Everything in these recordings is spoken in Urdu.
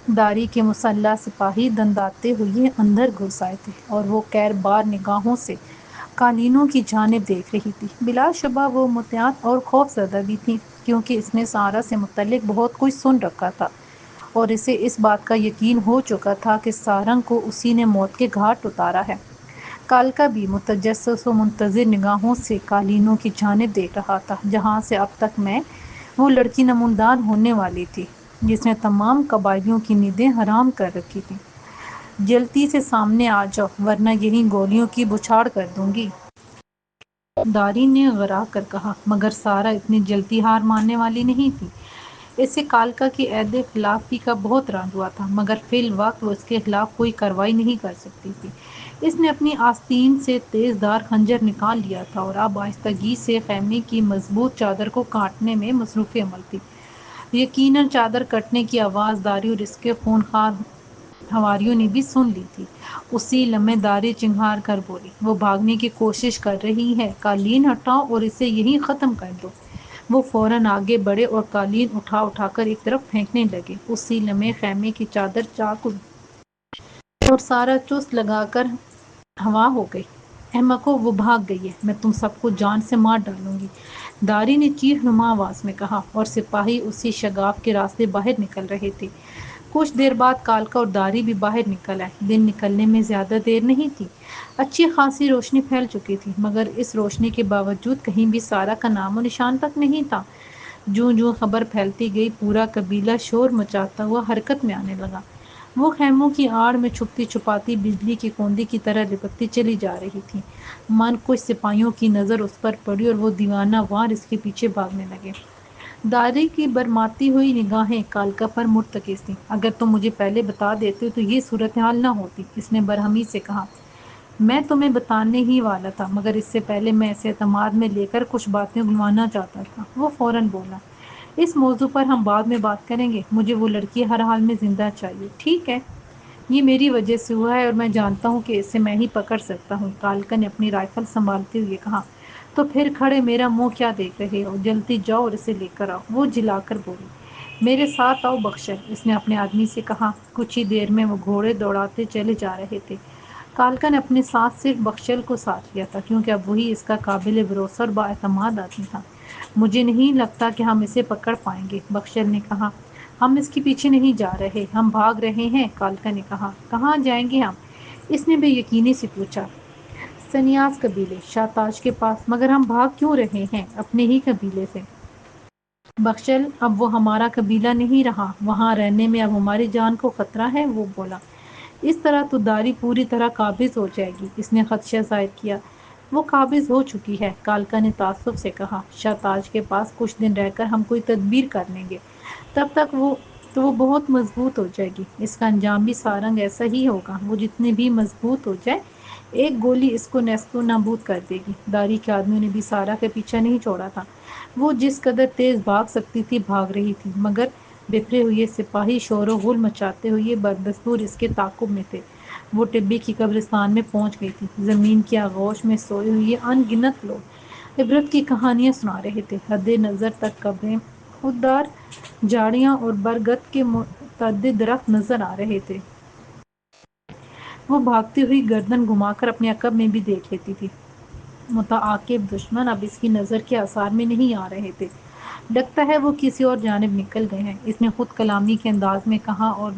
داری کے مسلح سپاہی دنداتے ہوئے اندر گھس آئے تھے اور وہ قہر بار نگاہوں سے قالینوں کی جانب دیکھ رہی تھی۔ بلا شبہ وہ مطیع اور خوف زدہ بھی تھی، کیونکہ اس نے سارا سے متعلق بہت کچھ سن رکھا تھا اور اسے اس بات کا یقین ہو چکا تھا کہ سارنگ کو اسی نے موت کے گھاٹ اتارا ہے۔ کالکا بھی متجسس و منتظر نگاہوں سے قالینوں کی جانب دیکھ رہا تھا، جہاں سے اب تک میں وہ لڑکی نمودار ہونے والی تھی جس نے تمام قبائلیوں کی نیندیں حرام کر رکھی تھیں۔ جلدی سے سامنے آ جاؤ ورنہ یہیں گولیوں کی بچھاڑ کر دوں گی، داری نے غرا کر کہا، مگر سارا اتنی جلدی ہار ماننے والی نہیں تھی۔ اسے کالکا کی عہد خلافی کا بہت رنج ہوا تھا، مگر فی الوقت وہ اس کے خلاف کوئی کارروائی نہیں کر سکتی تھی۔ اس نے اپنی آستین سے تیز دھار خنجر نکال لیا تھا اور اب آہستگی سے خیمے کی مضبوط چادر کو کاٹنے میں مصروف عمل تھی۔ یقیناً چادر کٹنے کی آواز داری اور اس کے خونخوار حواریوں نے بھی سن لی تھی۔ اسی لمحے داری چنگھار کر بولی، وہ بھاگنے کی کوشش کر رہی ہے، قالین ہٹاؤ اور اسے یہیں ختم کر دو۔ وہ فوراً آگے بڑھے اور قالین اٹھا اٹھا کر ایک طرف پھینکنے لگے۔ اسی لمحے خیمے کی چادر چاک اڑی اور سارا چست لگا کر ہوا ہو گئی۔ احمقو، وہ بھاگ گئی ہے، میں تم سب کو جان سے مار ڈالوں گی، داری نے چیخ نما آواز میں کہا، اور سپاہی اسی شگاف کے راستے باہر نکل رہے تھے۔ کچھ دیر بعد کالکا اور داری بھی باہر نکل آئے۔ دن نکلنے میں زیادہ دیر نہیں تھی، اچھی خاصی روشنی پھیل چکی تھی، مگر اس روشنی کے باوجود کہیں بھی سارا کا نام و نشان تک نہیں تھا۔ جوں جوں خبر پھیلتی گئی، پورا قبیلہ شور مچاتا ہوا حرکت میں آنے لگا۔ وہ خیموں کی آڑ میں چھپتی چھپاتی بجلی کی کوندی کی طرح لپکتی چلی جا رہی تھی۔ من کچھ سپاہیوں کی نظر اس پر پڑی اور وہ دیوانہ وار اس کے پیچھے بھاگنے لگے۔ داری کی برماتی ہوئی نگاہیں کالکا پر مرتکز تھیں۔ اگر تم مجھے پہلے بتا دیتے تو یہ صورتحال نہ ہوتی، اس نے برہمی سے کہا۔ میں تمہیں بتانے ہی والا تھا، مگر اس سے پہلے میں اسے اعتماد میں لے کر کچھ باتیں اگلوانا چاہتا تھا، وہ فوراً بولا۔ اس موضوع پر ہم بعد میں بات کریں گے، مجھے وہ لڑکی ہر حال میں زندہ چاہیے۔ ٹھیک ہے، یہ میری وجہ سے ہوا ہے اور میں جانتا ہوں کہ اسے میں ہی پکڑ سکتا ہوں، کالکا نے اپنی رائفل سنبھالتے ہوئے کہا۔ تو پھر کھڑے میرا منہ کیا دیکھ رہے ہو، جلدی جاؤ اور اسے لے کر آؤ، وہ جلا کر بولی۔ میرے ساتھ آؤ بخشل، اس نے اپنے آدمی سے کہا۔ کچھ ہی دیر میں وہ گھوڑے دوڑاتے چلے جا رہے تھے۔ کالکا نے اپنے ساتھ صرف بخشل کو ساتھ لیا تھا، کیونکہ اب وہی اس کا قابل بھروسہ اور بااعتماد آدمی تھا۔ مجھے نہیں لگتا کہ ہم اسے پکڑ پائیں گے، بخشل نے کہا۔ ہم اس کے پیچھے نہیں جا رہے، ہم بھاگ رہے ہیں، کالکا نے کہا۔ کہاں جائیں گے ہم، اس نے بے یقینی سے پوچھا۔ سنیاس قبیلے، شاہ تاج کے پاس۔ مگر ہم بھاگ کیوں رہے ہیں، اپنے ہی قبیلے سے؟ بخشل، اب وہ ہمارا قبیلہ نہیں رہا، وہاں رہنے میں اب ہماری جان کو خطرہ ہے، وہ بولا۔ اس طرح تو داری پوری طرح قابض ہو جائے گی، اس نے خدشہ ظاہر کیا۔ وہ قابض ہو چکی ہے، کالکا نے تعصب سے کہا۔ شاہ تاج کے پاس کچھ دن رہ کر ہم کوئی تدبیر کر لیں گے، تب تک وہ بہت مضبوط ہو جائے گی۔ اس کا انجام بھی سارنگ ایسا ہی ہوگا، وہ جتنے بھی مضبوط ہو جائے، ایک گولی اس کو نیست و نابود کر دے گی۔ داری کے آدمیوں نے بھی سارا کا پیچھا نہیں چھوڑا تھا۔ وہ جس قدر تیز بھاگ سکتی تھی بھاگ رہی تھی، مگر بکھرے ہوئے سپاہی شور و غل مچاتے ہوئے بدستور اس کے تعاقب میں تھے۔ وہ ٹبے کی قبرستان میں پہنچ گئی تھی۔ زمین کی آغوش میں سوئے ہوئے ان گنت لوگ عبرت کی کہانیاں سنا رہے تھے۔ حد نظر تک قبریں، خوددار جھاڑیاں اور برگد کے متعدد درخت نظر آ رہے تھے۔ وہ بھاگتی ہوئی گردن گھما کر اپنے عقب میں بھی دیکھ لیتی تھی۔ متعاقب دشمن اب اس کی نظر کے آثار میں نہیں آ رہے تھے۔ لگتا ہے وہ کسی اور جانب نکل گئے ہیں، اس نے خود کلامی کے انداز میں کہا اور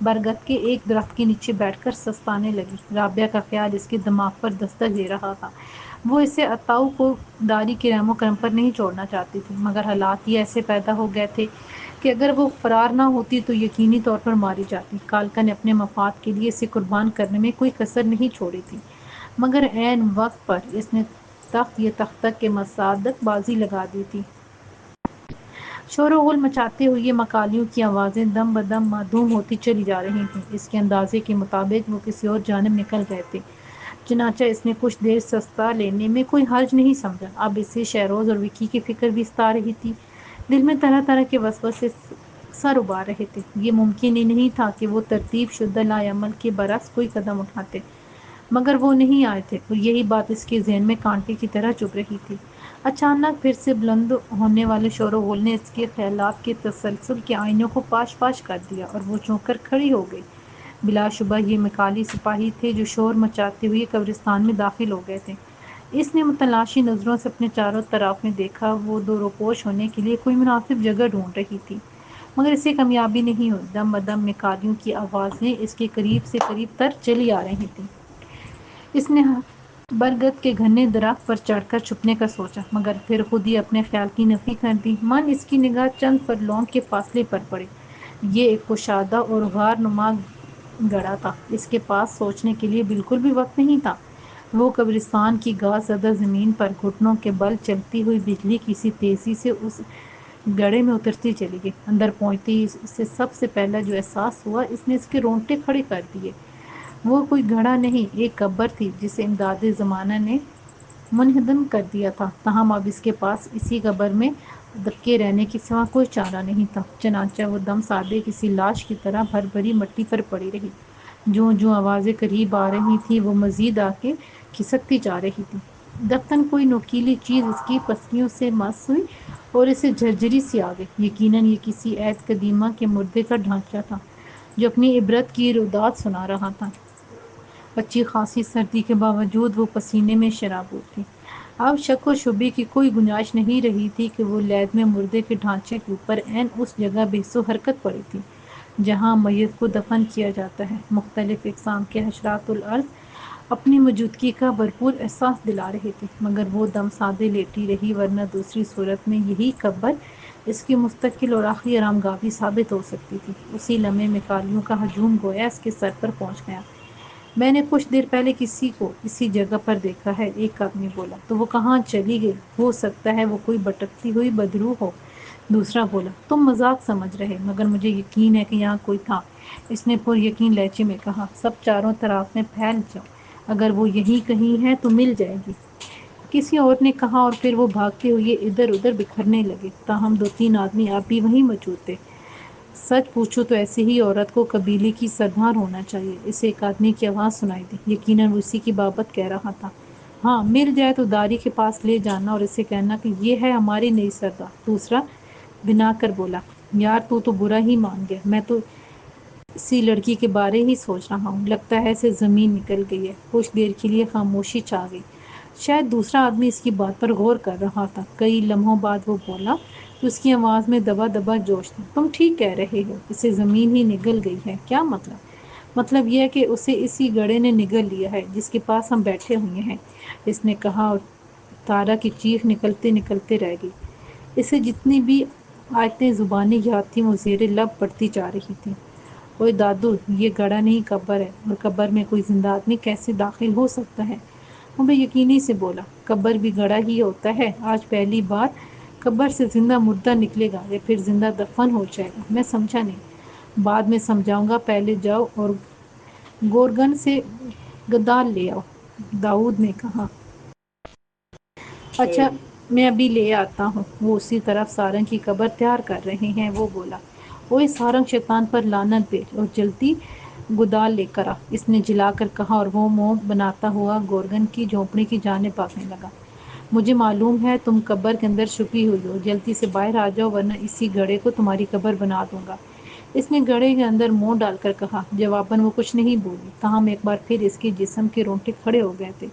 برگد کے ایک درخت کے نیچے بیٹھ کر سستانے لگی۔ رابعہ کا خیال اس کے دماغ پر دستک دے رہا تھا۔ وہ اسے عطاؤ کو داری کے رحم و کرم پر نہیں چھوڑنا چاہتی تھی، مگر حالات ہی ایسے پیدا ہو گئے تھے کہ اگر وہ فرار نہ ہوتی تو یقینی طور پر ماری جاتی۔ کالکا نے اپنے مفاد کے لیے اسے قربان کرنے میں کوئی کسر نہیں چھوڑی تھی، مگر عین وقت پر اس نے تخت یہ تختک کے مصادق بازی لگا دی تھی۔ شور و غل مچاتے ہوئے مکالیوں کی آوازیں دم بدم معدوم ہوتی چلی جا رہی تھیں۔ اس کے اندازے کے مطابق وہ کسی اور جانب نکل گئے تھے، چنانچہ اس نے کچھ دیر سستا لینے میں کوئی حرج نہیں سمجھا۔ اب اسے شہروز اور وکی کی فکر بھی ستا رہی تھی۔ دل میں طرح طرح کے وسوسے سر ابار رہے تھے۔ یہ ممکن ہی نہیں تھا کہ وہ ترتیب شدہ لائے عمل کے برعکس کوئی قدم اٹھاتے، مگر وہ نہیں آئے تھے، اور یہی بات اس کے ذہن میں کانٹے کی طرح چبھ رہی تھی۔ اچانک پھر سے بلند ہونے والے شور و غل نے اس کے خیالات کے تسلسل کے آئینوں کو پاش پاش کر دیا اور وہ چونک کر کھڑی ہو گئی۔ بلا شبہ یہ مکالی سپاہی تھے جو شور مچاتے ہوئے قبرستان میں داخل ہو گئے تھے۔ اس نے متلاشی نظروں سے اپنے چاروں طرف میں دیکھا۔ وہ دو روپوش ہونے کے لیے کوئی مناسب جگہ ڈھونڈ رہی تھی، مگر اسے کامیابی نہیں ہوئی۔ دم بدم مکالیوں کی آوازیں اس کے قریب سے قریب تر چلی آ رہی تھیں۔ اس نے برگد کے گھنے درخت پر چڑھ کر چھپنے کا سوچا، مگر پھر خود ہی اپنے خیال کی نفی کر دی۔ من اس کی نگاہ چند فرلونگ کے فاصلے پر پڑی۔ یہ ایک کشادہ اور غار نما گڑھا تھا۔ اس کے پاس سوچنے کے لیے بالکل بھی وقت نہیں تھا۔ وہ قبرستان کی گھاس زدہ زمین پر گھٹنوں کے بل چلتی ہوئی بجلی کی سی تیزی سے اس گڑھے میں اترتی چلی گئی۔ اندر پہنچتے ہی اسے سب سے پہلا جو احساس ہوا، اس نے اس کے رونگٹے کھڑے کر دیے۔ وہ کوئی گڑھا نہیں، ایک قبر تھی جسے امداد زمانہ نے منہدم کر دیا تھا، تاہم اب اس کے پاس اسی قبر میں دبکے رہنے کے سوا کوئی چارہ نہیں تھا۔ چنانچہ وہ دم سادے کسی لاش کی طرح بھری مٹی پر پڑی رہی۔ جوں جوں آوازیں قریب آ رہی تھیں، وہ مزید آگے کھسکتی جا رہی تھی۔ دفتن کوئی نوکیلی چیز اس کی پسلیوں سے مس ہوئی اور اسے جھرجھری سی آ گئی۔ یقیناً یہ کسی عہد قدیمہ کے مردے کا ڈھانچہ تھا جو اپنی عبرت کی روداد سنا رہا تھا۔ اچھی خاصی سردی کے باوجود وہ پسینے میں شرابور تھی۔ اب شک و شبے کی کوئی گنجائش نہیں رہی تھی کہ وہ لید میں مردے کے ڈھانچے کے اوپر عین اس جگہ بحث و حرکت پڑی تھی جہاں میت کو دفن کیا جاتا ہے۔ مختلف اقسام کے حشرات الارض اپنی موجودگی کا بھرپور احساس دلا رہے تھے، مگر وہ دم سادے لیٹی رہی، ورنہ دوسری صورت میں یہی قبر اس کی مستقل اور آخری آرام گاہ بھی ثابت ہو سکتی تھی۔ اسی لمحے مکالیوں کا ہجوم گویا اس کے سر پر پہنچ گیا۔ میں نے کچھ دیر پہلے کسی کو اسی جگہ پر دیکھا ہے، ایک آدمی بولا۔ تو وہ کہاں چلی گئی؟ ہو سکتا ہے وہ کوئی بھٹکتی ہوئی بدروح ہو، دوسرا بولا۔ تم مذاق سمجھ رہے، مگر مجھے یقین ہے کہ یہاں کوئی تھا، اس نے پر یقین لہجے میں کہا۔ سب چاروں طرف میں پھیل جاؤ، اگر وہ یہیں کہیں ہے تو مل جائے گی، کسی اور نے کہا، اور پھر وہ بھاگتے ہوئے ادھر ادھر بکھرنے لگے۔ تاہم دو تین آدمی اب بھی وہیں موجود تھے۔ سچ پوچھو تو ایسی ہی عورت کو قبیلے کی سردار ہونا چاہیے، اسے ایک آدمی کی آواز سنائی دی۔ یقیناً وہ اسی کی بابت کہہ رہا تھا۔ ہاں، مل جائے تو داری کے پاس لے جانا اور اسے کہنا کہ یہ ہے ہماری نئی سردار، دوسرا بنا کر بولا۔ یار تو برا ہی مان گیا، میں تو اسی لڑکی کے بارے ہی سوچ رہا ہوں، لگتا ہے اسے زمین نکل گئی ہے۔ کچھ دیر کے لیے خاموشی چھا گئی۔ شاید دوسرا آدمی اس کی بات پر غور کر رہا تھا۔ کئی لمحوں بعد وہ بولا تو اس کی آواز میں دبا دبا جوش تھا۔ تم ٹھیک کہہ رہے ہو، اسے زمین ہی نگل گئی ہے۔ کیا مطلب؟ مطلب یہ ہے کہ اسے اسی گڑھے نے نگل لیا ہے جس کے پاس ہم بیٹھے ہوئے ہیں، اس نے کہا، اور تارا کی چیخ نکلتے نکلتے رہ گئی۔ اسے جتنی بھی آیتیں زبانی یاد تھیں وہ زیر لب پڑھتی جا رہی تھیں۔ اوئے دادو، یہ گڑھا نہیں قبر ہے، اور قبر میں کوئی زندہ آدمی کیسے داخل ہو سکتا ہے؟ وہ بے یقینی سے بولا۔ قبر بھی گڑھا ہی ہوتا ہے، آج پہلی بار قبر سے زندہ مردہ نکلے گا یا پھر زندہ دفن ہو جائے گا؟ میں سمجھا نہیں۔ بعد میں سمجھاؤں گا، پہلے جاؤ اور گورگن سے گدال لے آؤ، داؤد نے کہا۔ اچھا، میں ابھی لے آتا ہوں۔ وہ اسی طرف سارنگ کی قبر تیار کر رہے ہیں، وہ بولا۔ اوئے سارنگ، شیطان پر لعنت بھیج اور جلدی گدال لے کر آ، اس نے جلا کر کہا، اور وہ منہ بناتا ہوا گورگن کی جھونپڑی کی جانب بھاگنے لگا۔ مجھے معلوم ہے تم قبر کے اندر چھپی ہوئی ہو، جلدی سے باہر آ جاؤ ورنہ اسی گڑھے کو تمہاری قبر بنا دوں گا، اس نے گڑھے کے اندر منہ ڈال کر کہا۔ جواباً وہ کچھ نہیں بولی، تاہم ایک بار پھر اس کے جسم کے رونگٹے کھڑے ہو گئے تھے۔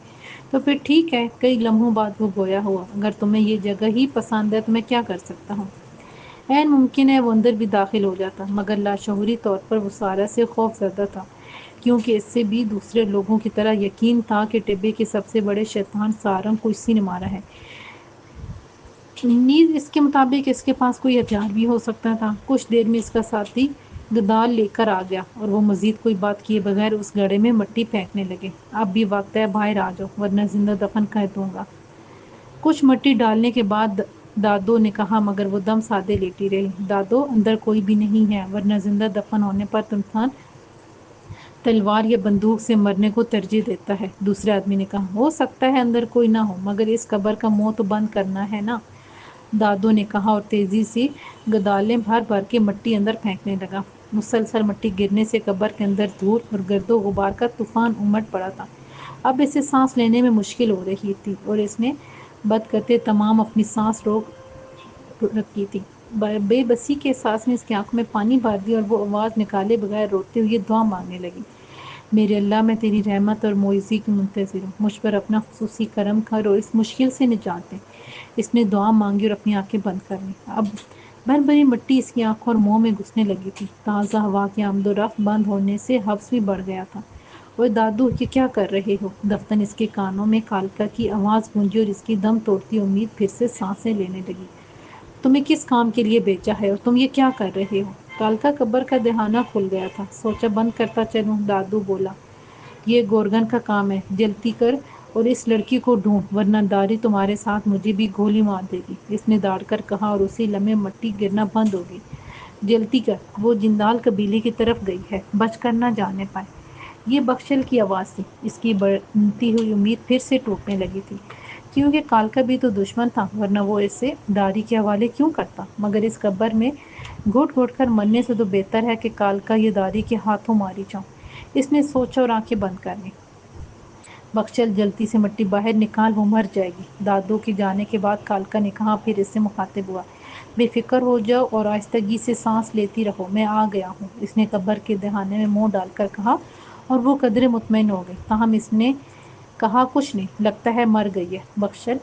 تو پھر ٹھیک ہے، کئی لمحوں بعد وہ گویا ہوا، اگر تمہیں یہ جگہ ہی پسند ہے تو میں کیا کر سکتا ہوں؟ عین ممکن ہے وہ اندر بھی داخل ہو جاتا، مگر لاشعوری طور پر وہ سارا سے خوف زدہ تھا، کیونکہ اس سے بھی دوسرے لوگوں کی طرح یقین تھا کہ ٹبے کے سب سے بڑے شیطان سارنگ کو اسی نے مارا ہے۔ نیز اس کے مطابق اس کے پاس کوئی ہتھیار بھی ہو سکتا تھا۔ کچھ دیر میں اس کا ساتھی گدال لے کر آ گیا اور وہ مزید کوئی بات کیے بغیر اس گڑھے میں مٹی پھینکنے لگے۔ اب بھی وقت ہے، باہر آ جاؤ ورنہ زندہ دفن کر دوں گا، کچھ مٹی ڈالنے کے بعد دادو نے کہا، مگر وہ دم سادے لیٹی رہی۔ دادو، اندر کوئی بھی نہیں ہے، ورنہ زندہ دفن ہونے پر انسان تلوار یا بندوق سے مرنے کو ترجیح دیتا ہے، دوسرے آدمی نے کہا۔ ہو سکتا ہے اندر کوئی نہ ہو، مگر اس قبر کا منہ تو بند کرنا ہے نا، دادو نے کہا، اور تیزی سے گدالیں بھر بھر کے مٹی اندر پھینکنے لگا۔ مسلسل مٹی گرنے سے قبر کے اندر دھول اور گرد و غبار کا طوفان امڈ پڑا تھا۔ اب اسے سانس لینے میں مشکل ہو رہی تھی اور اس نے بد کرتے تمام اپنی سانس روک رکھی تھی۔ بے بسی کے احساس نے اس کی آنکھوں میں پانی بھر دیا اور وہ آواز نکالے بغیر روتے ہوئے دعا مانگنے لگی۔ میرے اللہ، میں تیری رحمت اور معززی کی منتظر ہوں، مجھ پر اپنا خصوصی کرم کر اور اس مشکل سے نجات دے۔ اس نے دعا مانگی اور اپنی آنکھیں بند کر لیں۔ اب بھر بھری مٹی اس کی آنکھوں اور منہ میں گھسنے لگی تھی۔ تازہ ہوا کی آمد و رفت بند ہونے سے حبس بھی بڑھ گیا تھا۔ اور دادو، یہ کیا کر رہے ہو؟ دفتن اس کے کانوں میں کالکا کی آواز گونجی اور اس کی دم توڑتی امید پھر سے سانسیں لینے لگی۔ تمہیں کس کام کے لیے بھیجا ہے اور تم یہ کیا کر رہے ہو؟ کالکا قبر کا دہانہ کھل گیا تھا۔ سوچا بند کرتا چلوں، دادو بولا۔ یہ گورگن کا کام ہے، جلدی کر اور اس لڑکی کو ڈھونڈ، ورنہ داری تمہارے ساتھ مجھے بھی گولی مار دے گی، اس نے داڑ کر کہا اور اسی لمحے مٹی گرنا بند ہو گئی۔ جلدی کر، وہ جندال قبیلے کی طرف گئی ہے، بچ کر نہ جانے پائے۔ یہ بخشل کی آواز تھی۔ اس کی بڑھتی ہوئی امید پھر سے ٹوٹنے لگی تھی، کیونکہ کالکا بھی تو دشمن تھا، ورنہ وہ اسے داری کے حوالے کیوں کرتا؟ مگر اس قبر میں گھٹ گھٹ کر مرنے سے تو بہتر ہے کہ کالکا یہ داری کے ہاتھوں ماری جاؤں، اس نے سوچا اور آنکھیں بند کر لیں۔ بخشل، جلدی سے مٹی باہر نکال، وہ مر جائے گی۔ دادو کے جانے کے بعد کالکا نے کہا، پھر اس سے مخاطب ہوا، بے فکر ہو جاؤ اور آہستگی سے سانس لیتی رہو، میں آ گیا ہوں، اس نے قبر کے دہانے میں منہ ڈال کر کہا، اور وہ قدرے مطمئن ہو گئی۔ تاہم اس نے کہا کچھ نہیں، لگتا ہے مر گئی ہے۔ بخشل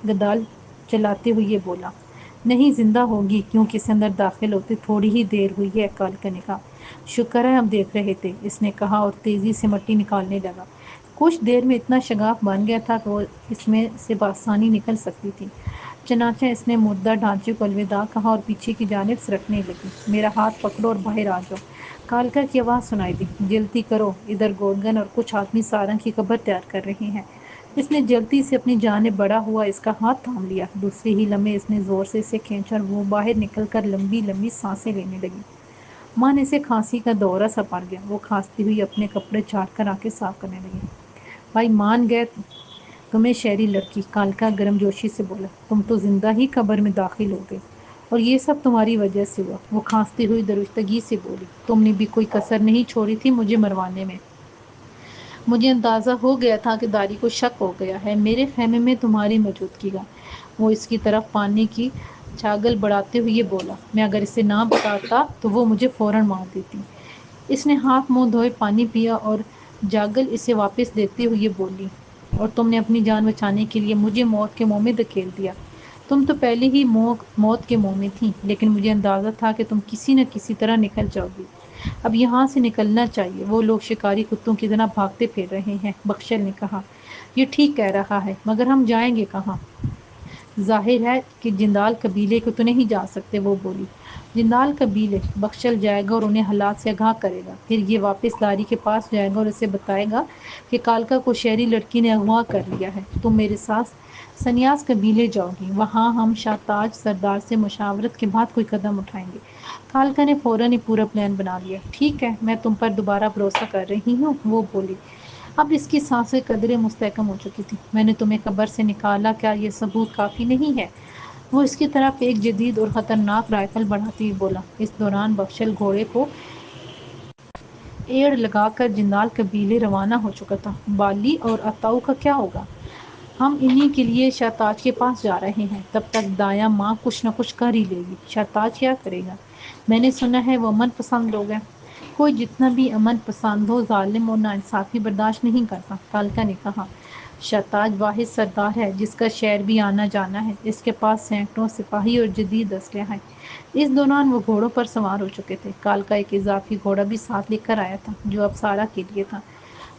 گدال چلاتے ہوئے بولا، نہیں، زندہ ہوگی، کیونکہ اس اندر داخل ہوتے تھوڑی ہی دیر ہوئی ہے، کالکا نے کہا۔ شکر ہے، ہم دیکھ رہے تھے، اس نے کہا اور تیزی سے مٹی نکالنے لگا۔ کچھ دیر میں اتنا شگاف بن گیا تھا کہ وہ اس میں سے بآسانی نکل سکتی تھی۔ چنانچہ اس نے مردہ ڈھانچے کو الوداع کہا اور پیچھے کی جانب سرکنے لگی۔ میرا ہاتھ پکڑو اور باہر آ جاؤ، کالکا کی آواز سنائی دی۔ جلدی کرو، ادھر گورگن اور کچھ آدمی سارنگ کی قبر تیار کر رہے ہیں۔ اس نے جلدی سے اپنی جانب بڑھا ہوا اس کا ہاتھ تھام لیا۔ دوسرے ہی لمحے اس نے زور سے اسے کھینچا اور وہ باہر نکل کر لمبی لمبی سانسیں لینے لگی۔ مان اسے کھانسی کا دورہ سا پڑ گیا۔ وہ کھانستی ہوئی اپنے کپڑے چاٹ کر آنکھیں صاف کرنے لگی۔ بھائی مان گئے تمہیں، شہری لڑکی، کالکا گرم جوشی سے بولا، تم تو زندہ ہی قبر میں داخل ہو گئے، اور یہ سب تمہاری وجہ سے ہوا۔ وہ کھانستی ہوئی درستگی سے بولی، تم نے بھی کوئی کسر نہیں چھوڑی تھی مجھے مروانے میں۔ مجھے اندازہ ہو گیا تھا کہ داری کو شک ہو گیا ہے میرے خیمے میں تمہاری موجودگی کا۔ وہ اس کی طرف پانی کی چھاگل بڑھاتے ہوئے بولا، میں اگر اسے نہ بتاتا تو وہ مجھے فوراً مار دیتی۔ اس نے ہاتھ منہ دھوئے پانی پیا اور جاگل اسے واپس دیتے ہوئے بولی، اور تم نے اپنی جان بچانے کے لیے مجھے موت کے منہ میں دھکیل دیا۔ تم تو پہلے ہی موت کے منہ میں تھی، لیکن مجھے اندازہ تھا کہ تم کسی نہ کسی طرح نکل جاؤ گی۔ اب یہاں سے نکلنا چاہیے، وہ لوگ شکاری کتوں کی طرح بھاگتے پھر رہے ہیں، بخشل نے کہا۔ یہ ٹھیک کہہ رہا ہے، مگر ہم جائیں گے کہاں؟ ظاہر ہے کہ جندال قبیلے کو تو نہیں جا سکتے، وہ بولی۔ جندال قبیلے؟ بخشل جائے گا اور انہیں حالات سے آگاہ کرے گا، پھر یہ واپس داری کے پاس جائے گا اور اسے بتائے گا کہ کالکا کو شہری لڑکی نے اغوا کر لیا ہے۔ تم میرے ساتھ سنیاس قبیلے جاؤ گی، وہاں ہم شاہ تاج سردار سے مشاورت کے بعد کوئی قدم اٹھائیں گے۔ کالکا نے فوراً ہی پورا پلان بنا لیا۔ ٹھیک ہے، میں تم پر دوبارہ بھروسہ کر رہی ہوں، وہ بولی۔ اب اس کی سانسیں قدرے مستحکم ہو چکی تھیں۔ میں نے تمہیں قبر سے نکالا، کیا یہ ثبوت کافی نہیں ہے؟ وہ اس کی طرف ایک جدید اور خطرناک رائفل بڑھاتے ہوئے بولا۔ اس دوران بخشل گھوڑے کو ایڑ لگا کر جندال قبیلے روانہ ہو چکا تھا۔ بالی اور اتاؤ کا کیا ہوگا؟ ہم انہی کے لیے شاہ تاج کے پاس جا رہے ہیں، تب تک دایا ماں کچھ نہ کچھ کر ہی لے گی۔ شاہ تاج کیا کرے گا؟ میں نے سنا ہے وہ امن پسند لوگ ہیں۔ کوئی جتنا بھی امن پسند ہو، ظالم اور ناانصافی برداشت نہیں کرتا، کالکا نے کہا۔ شاہ تاج واحد سردار ہے جس کا شہر بھی آنا جانا ہے، اس کے پاس سینکڑوں سپاہی اور جدید اسلحہ ہیں۔ اس دوران وہ گھوڑوں پر سوار ہو چکے تھے۔ کالکا ایک اضافی گھوڑا بھی ساتھ لے کر آیا تھا، جو اب سارا کے لیے تھا۔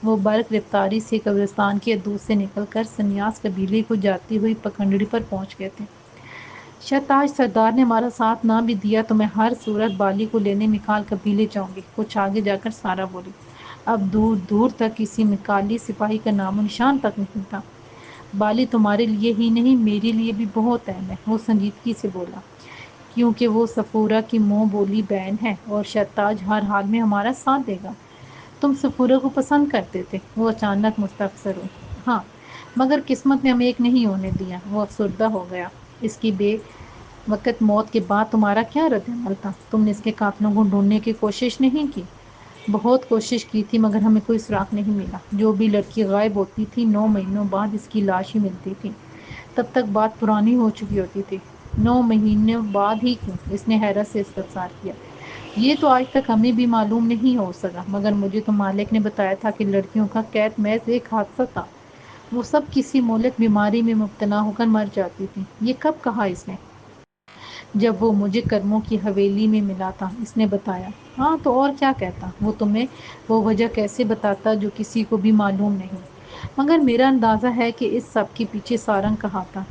وہ برق رفتاری سے قبرستان کی حدود سے نکل کر سنیاس قبیلے کو جاتی ہوئی پگڈنڈی پر پہنچ گئے تھے۔ شاہ تاج سردار نے ہمارا ساتھ نہ بھی دیا تو میں ہر صورت بالی کو لینے میکال قبیلے جاؤں گی، کچھ آگے جا کر سارا بولی۔ اب دور دور تک کسی میکالی سپاہی کا نام و نشان تک نہیں تھا۔ بالی تمہارے لیے ہی نہیں، میرے لیے بھی بہت اہم ہے، وہ سنجیدگی سے بولا، کیونکہ وہ صفورہ کی منہ بولی بہن ہے اور شاہ تاج ہر حال میں ہمارا ساتھ دے گا۔ تم صفورہ کو پسند کرتے تھے؟ وہ اچانک مستفسر ہوئی۔ ہاں، مگر قسمت نے ہمیں ایک نہیں ہونے دیا، وہ افسردہ ہو گیا۔ اس کی بے وقت موت کے بعد تمہارا کیا رد عمل تھا؟ تم نے اس کے قاتلوں کو ڈھونڈنے کی کوشش نہیں کی؟ بہت کوشش کی تھی، مگر ہمیں کوئی سراغ نہیں ملا۔ جو بھی لڑکی غائب ہوتی تھی 9 مہینوں بعد اس کی لاش ہی ملتی تھی۔ تب تک بات پرانی ہو چکی ہوتی تھی۔ 9 مہینے بعد ہی کیوں؟ اس نے حیرت سے استفسار کیا۔ یہ تو آج تک ہمیں بھی معلوم نہیں ہو سکا، مگر مجھے تو مالک نے بتایا تھا کہ لڑکیوں کا قید محض ایک حادثہ تھا، وہ سب کسی مہلک بیماری میں مبتلا ہو کر مر جاتی تھیں۔ یہ کب کہا اس نے؟ جب وہ مجھے کرموں کی حویلی میں ملا تھا، اس نے بتایا۔ ہاں تو اور کیا کہتا؟ وہ تمہیں وہ وجہ کیسے بتاتا جو کسی کو بھی معلوم نہیں؟ مگر میرا اندازہ ہے کہ اس سب کے پیچھے سارنگ کہا تھا۔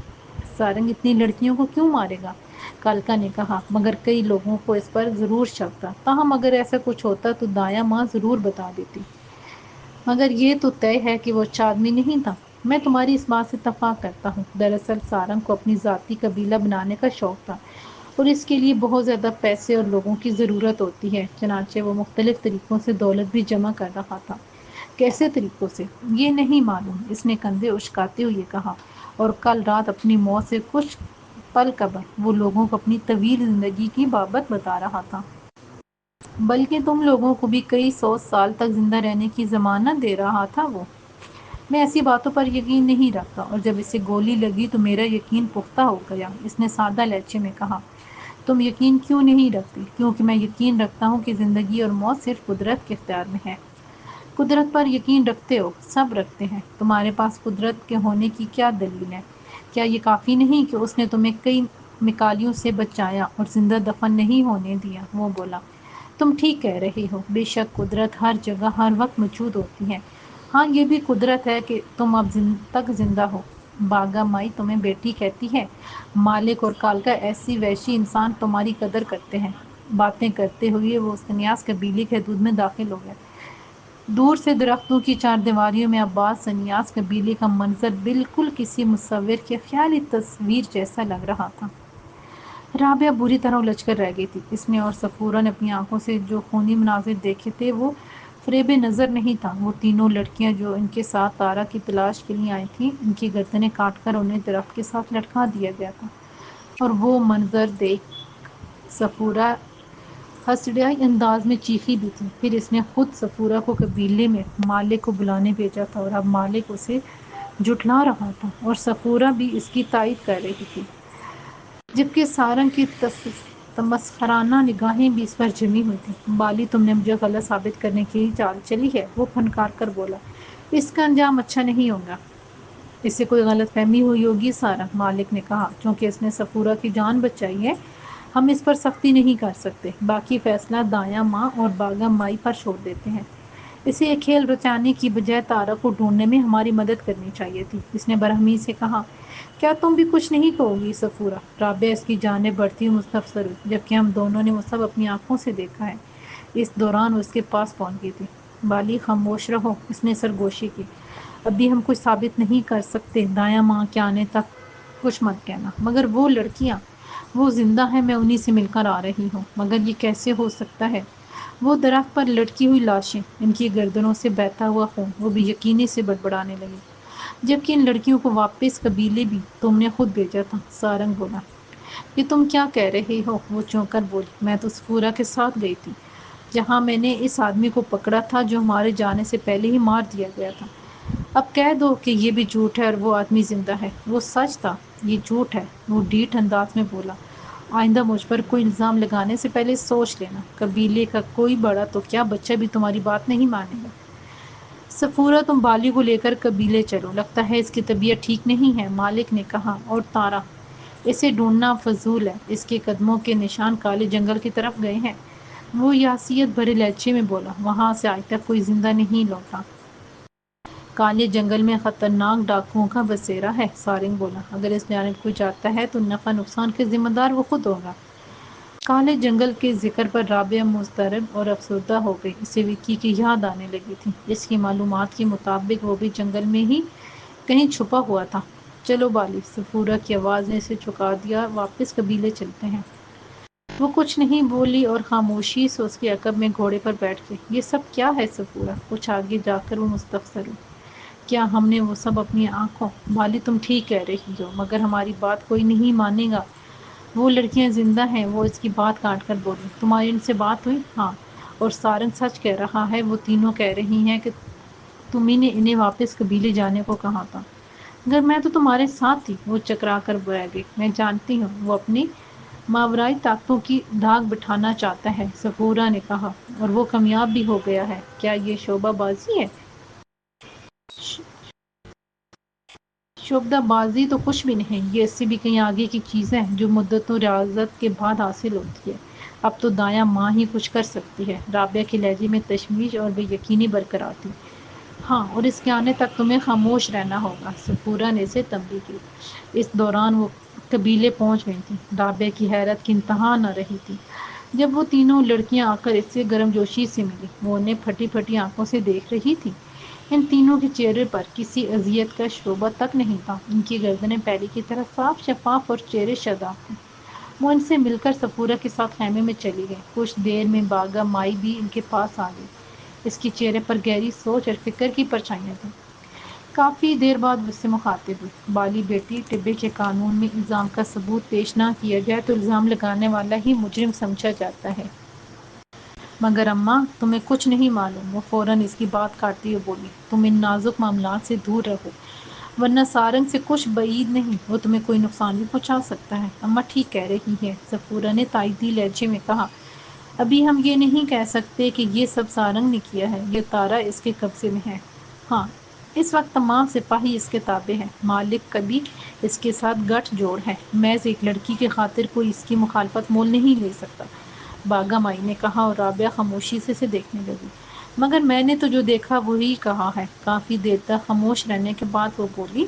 سارنگ اتنی لڑکیوں کو کیوں مارے گا؟ کالکا نے کہا، مگر کئی لوگوں کو اس پر ضرور شک تھا۔ تاہم اگر ایسا کچھ ہوتا تو دایا ماں ضرور بتا دیتی۔ مگر یہ تو طے ہے کہ وہ اچھا آدمی نہیں تھا۔ میں تمہاری اس بات سے اتفاق کرتا ہوں۔ دراصل سارنگ کو اپنی ذاتی قبیلہ بنانے کا شوق تھا، اور اس کے لیے بہت زیادہ پیسے اور لوگوں کی ضرورت ہوتی ہے، چنانچہ وہ مختلف طریقوں سے دولت بھی جمع کر رہا تھا۔ کیسے طریقوں سے؟ یہ نہیں معلوم، اس نے کندھے اچکاتے ہوئے کہا، اور کل رات اپنی موت سے کچھ پل قبل وہ لوگوں کو اپنی طویل زندگی کی بابت بتا رہا تھا۔ بلکہ تم لوگوں کو بھی کئی 100 سال تک زندہ رہنے کی ضمانت دے رہا تھا وہ۔ میں ایسی باتوں پر یقین نہیں رکھتا، اور جب اسے گولی لگی تو میرا یقین پختہ ہو گیا، اس نے سادہ لہجے میں کہا۔ تم یقین کیوں نہیں رکھتی؟ کیونکہ میں یقین رکھتا ہوں کہ زندگی اور موت صرف قدرت کے اختیار میں ہے۔ قدرت پر یقین رکھتے ہو؟ سب رکھتے ہیں۔ تمہارے پاس قدرت کے ہونے کی کیا دلیل ہے؟ کیا یہ کافی نہیں کہ اس نے تمہیں کئی مکالیوں سے بچایا اور زندہ دفن نہیں ہونے دیا؟ وہ بولا۔ تم ٹھیک کہہ رہی ہو، بے شک قدرت ہر جگہ ہر وقت موجود ہوتی ہے۔ ہاں یہ بھی قدرت ہے کہ تم اب تک زندہ ہو۔ باگا مائی تمہیں بیٹی کہتی ہے۔ مالک اور کالکا ایسی وحشی انسان تمہاری قدر کرتے ہیں۔ باتیں کرتے ہوئے وہ سنیاس قبیلے کی حدود میں داخل ہو گیا۔ دور سے درختوں کی چاردیواریوں میں عباس سنیاس قبیلے کا منظر بالکل کسی مصور کی خیالی تصویر جیسا لگ رہا تھا۔ رابعہ بری طرح الجھ کر رہ گئی تھی۔ اس نے اور صفورہ نے اپنی آنکھوں سے جو خونی مناظر دیکھے تھے وہ فریب نظر نہیں تھا۔ وہ تینوں لڑکیاں جو ان کے ساتھ تارا کی تلاش کے لیے آئی تھیں، ان کی گردنیں کاٹ کر انہیں درخت کے ساتھ لٹکا دیا گیا تھا، اور وہ منظر دیکھ صفورہ ہسڑائی انداز میں چیخی بھی تھی۔ پھر اس نے خود صفورہ کو قبیلے میں مالک کو بلانے بھیجا تھا، اور اب مالک اسے جھٹلا رہا تھا، اور صفورہ بھی اس کی تائید کر رہی تھی، جبکہ سارنگ کی تمسخرانہ نگاہیں بھی اس پر جمی ہوئی تھیں۔ بالی تم نے مجھے غلط ثابت کرنے کی چال چلی ہے، وہ پھنکار کر بولا۔ اس کا انجام اچھا نہیں ہوگا۔ اس سے کوئی غلط فہمی ہوئی ہوگی سارنگ، مالک نے کہا، چونکہ اس نے صفورہ کی جان بچائی ہے، ہم اس پر سختی نہیں کر سکتے۔ باقی فیصلہ دایا ماں اور باگا مائی پر چھوڑ دیتے ہیں۔ اسے یہ کھیل رچانے کی بجائے تارا کو ڈھونڈنے میں ہماری مدد کرنی چاہیے تھی، اس نے برہمی سے کہا۔ کیا تم بھی کچھ نہیں کہو گی صفورہ؟ رابعہ اس کی جانب بڑھتی ہوئی مستفسر ہوئی، جبکہ ہم دونوں نے وہ سب اپنی آنکھوں سے دیکھا ہے۔ اس دوران وہ اس کے پاس پہنچ گئی تھی۔ بالی خاموش رہو، اس نے سرگوشی کی، ابھی ہم کچھ ثابت نہیں کر سکتے، دایا ماں کے آنے تک کچھ مت کہنا۔ مگر وہ لڑکیاں، وہ زندہ ہیں، میں انہی سے مل کر آ رہی ہوں۔ مگر یہ کیسے ہو سکتا ہے؟ وہ درخت پر لٹکی ہوئی لاشیں، ان کی گردنوں سے بہتا ہوا خون، وہ بھی یقینی سے بڑبڑانے لگی۔ جبکہ ان لڑکیوں کو واپس قبیلے بھی تم نے خود بھیجا تھا، سارنگ بولا۔ یہ تم کیا کہہ رہے ہو؟ وہ چونک کر بولی۔ میں تو صفورہ کے ساتھ گئی تھی، جہاں میں نے اس آدمی کو پکڑا تھا جو ہمارے جانے سے پہلے ہی مار دیا گیا تھا۔ اب کہہ دو کہ یہ بھی جھوٹ ہے اور وہ آدمی زندہ ہے۔ وہ سچ تھا، یہ جھوٹ ہے، وہ ڈھیٹ انداز میں بولا۔ آئندہ مجھ پر کوئی الزام لگانے سے پہلے سوچ لینا، قبیلے کا کوئی بڑا تو کیا بچہ بھی تمہاری بات نہیں مانے گا۔ صفورہ تم بالی کو لے کر قبیلے چلو، لگتا ہے اس کی طبیعت ٹھیک نہیں ہے، مالک نے کہا۔ اور تارا؟ اسے ڈھونڈنا فضول ہے، اس کے قدموں کے نشان کالے جنگل کی طرف گئے ہیں، وہ یاسیت بھرے لہجے میں بولا۔ وہاں سے آج تک کوئی زندہ نہیں لوٹا۔ کالے جنگل میں خطرناک ڈاکوؤں کا بسیرا ہے، سارنگ بولا۔ اگر اس جانب کوئی جاتا ہے تو نفع نقصان کے ذمہ دار وہ خود ہوگا۔ کالے جنگل کے ذکر پر رابعہ مضطرب اور افسردہ ہو گئی۔ اسے وکی کی یاد آنے لگی تھی۔ اس کی معلومات کے مطابق وہ بھی جنگل میں ہی کہیں چھپا ہوا تھا۔ چلو بالی، صفورہ کی آواز نے اسے جھکا دیا، واپس قبیلے چلتے ہیں۔ وہ کچھ نہیں بولی اور خاموشی سے اس کے عقب میں گھوڑے پر بیٹھ گئی۔ یہ سب کیا ہے صفورہ؟ کچھ آگے جا کر وہ مستفسر ہوئی۔ کیا ہم نے وہ سب اپنی آنکھوں؟ بالی تم ٹھیک کہہ رہی ہو، مگر ہماری بات کوئی نہیں مانے گا۔ وہ لڑکیاں زندہ ہیں، وہ اس کی بات کاٹ کر بولی۔ تمہاری ان سے بات ہوئی؟ ہاں، اور سارنگ سچ کہہ رہا ہے، وہ تینوں کہہ رہی ہیں کہ تمہیں نے انہیں واپس قبیلے جانے کو کہا تھا۔ اگر میں تو تمہارے ساتھ تھی، وہ چکرا کر بہ گئی۔ میں جانتی ہوں وہ اپنی ماورائی طاقتوں کی دھاک بٹھانا چاہتا ہے، سفورہ نے کہا، اور وہ کامیاب بھی ہو گیا ہے۔ کیا یہ شعبہ بازی ہے؟ شعبدہ بازی تو کچھ بھی نہیں، یہ اس سے بھی کہیں آگے کی چیز ہے جو مدتوں ریاضت کے بعد حاصل ہوتی ہے۔ اب تو دایاں ماں ہی کچھ کر سکتی ہے۔ رابعہ کے لہجے میں تشویش اور بے یقینی برقرار تھی۔ ہاں، اور اس کے آنے تک تمہیں خاموش رہنا ہوگا، سفورہ نے اسے تنبیہ کی۔ اس دوران وہ قبیلے پہنچ گئی تھیں۔ رابعہ کی حیرت کی انتہا نہ رہی تھی جب وہ تینوں لڑکیاں آ کر اس سے گرمجوشی سے ملی۔ وہ انہیں پھٹی پھٹی آنکھوں سے دیکھ رہی تھی۔ ان تینوں کے چہرے پر کسی اذیت کا شعبہ تک نہیں تھا۔ ان کی گردنیں پہلے کی طرح صاف شفاف اور چہرے شاداب تھے۔ وہ ان سے مل کر سفورہ کے ساتھ خیمے میں چلی گئی۔ کچھ دیر میں باگا مائی بھی ان کے پاس آ گئی۔ اس کے چہرے پر گہری سوچ اور فکر کی پرچھائیاں تھیں۔ کافی دیر بعد وہ اس سے مخاطب ہوئی۔ بالی بیٹی، ٹبے کے قانون میں الزام کا ثبوت پیش نہ کیا جائے تو الزام لگانے والا ہی مجرم سمجھا جاتا ہے۔ مگر اماں، تمہیں کچھ نہیں معلوم، وہ فوراً اس کی بات کاٹتی ہوئے بولی۔ تم ان نازک معاملات سے دور رہو، ورنہ سارنگ سے کچھ بعید نہیں، وہ تمہیں کوئی نقصان بھی پہنچا سکتا ہے۔ اماں ٹھیک کہہ رہی ہے، سفورہ نے تائیدی لہجے میں کہا۔ ابھی ہم یہ نہیں کہہ سکتے کہ یہ سب سارنگ نے کیا ہے، یہ تارا اس کے قبضے میں ہے۔ ہاں، اس وقت تمام سپاہی اس کے تابع ہیں، مالک کا بھی اس کے ساتھ گٹھ جوڑ ہے، محض ایک لڑکی کی خاطر کوئی اس کی مخالفت مول نہیں لے سکتا، باگا مائی نے کہا، اور رابعہ خاموشی سے اسے دیکھنے لگی۔ مگر میں نے تو جو دیکھا وہی کہا ہے۔ کافی دیر تک خاموش رہنے کے بعد وہ بولی،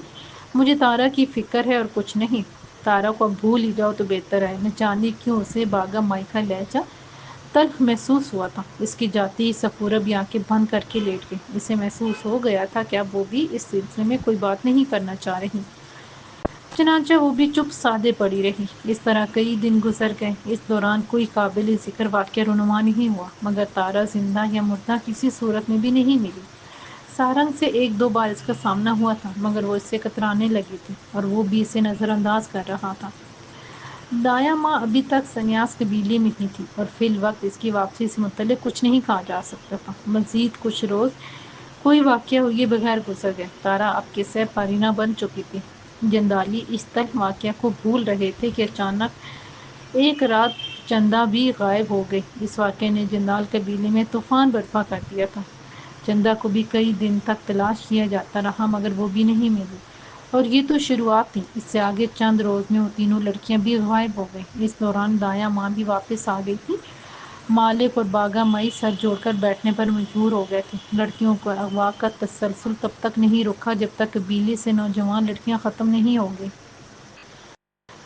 مجھے تارا کی فکر ہے اور کچھ نہیں۔ تارا کو اب بھول ہی جاؤ تو بہتر ہے۔ نہ جانے کیوں اسے باگا مائی کا لہجہ تلخ محسوس ہوا تھا۔ اس کی جاتی ہی سفورہ بھی آنکھیں بند کر کے لیٹ گئی۔ اسے محسوس ہو گیا تھا کہ اب وہ بھی اس سلسلے میں کوئی بات نہیں کرنا چاہ رہی۔ چنانچہ وہ بھی چپ سادے پڑی رہی۔ اس طرح کئی دن گزر گئے۔ اس دوران کوئی قابل ذکر واقعہ رونما نہیں ہوا، مگر تارا زندہ یا مردہ کسی صورت میں بھی نہیں ملی۔ سارنگ سے ایک دو بار اس کا سامنا ہوا تھا، مگر وہ اس سے کترانے لگی تھی اور وہ بھی اسے نظر انداز کر رہا تھا۔ دایاں ماں ابھی تک سنیاس قبیلے میں ہی تھی اور فی الوقت اس کی واپسی سے متعلق کچھ نہیں کہا جا سکتا تھا۔ مزید کچھ روز کوئی واقعہ ہوئے بغیر گزر گئے۔ تارا اب کے سہ پارینہ بن چکی تھی۔ جندالی اس تلخ واقعہ کو بھول رہے تھے کہ اچانک ایک رات چندا بھی غائب ہو گئی۔ اس واقعے نے جندال قبیلے میں طوفان برپا کر دیا تھا۔ چندا کو بھی کئی دن تک تلاش کیا جاتا رہا، مگر وہ بھی نہیں ملی، اور یہ تو شروعات تھی۔ اس سے آگے چند روز میں وہ تینوں لڑکیاں بھی غائب ہو گئیں۔ اس دوران دایاں ماں بھی واپس آ گئی تھی۔ مالک اور باگا مائی سر جوڑ کر بیٹھنے پر مجبور ہو گئے تھے۔ لڑکیوں کو اغوا کا تسلسل تب تک نہیں رکا جب تک قبیلے سے نوجوان لڑکیاں ختم نہیں ہو گئیں۔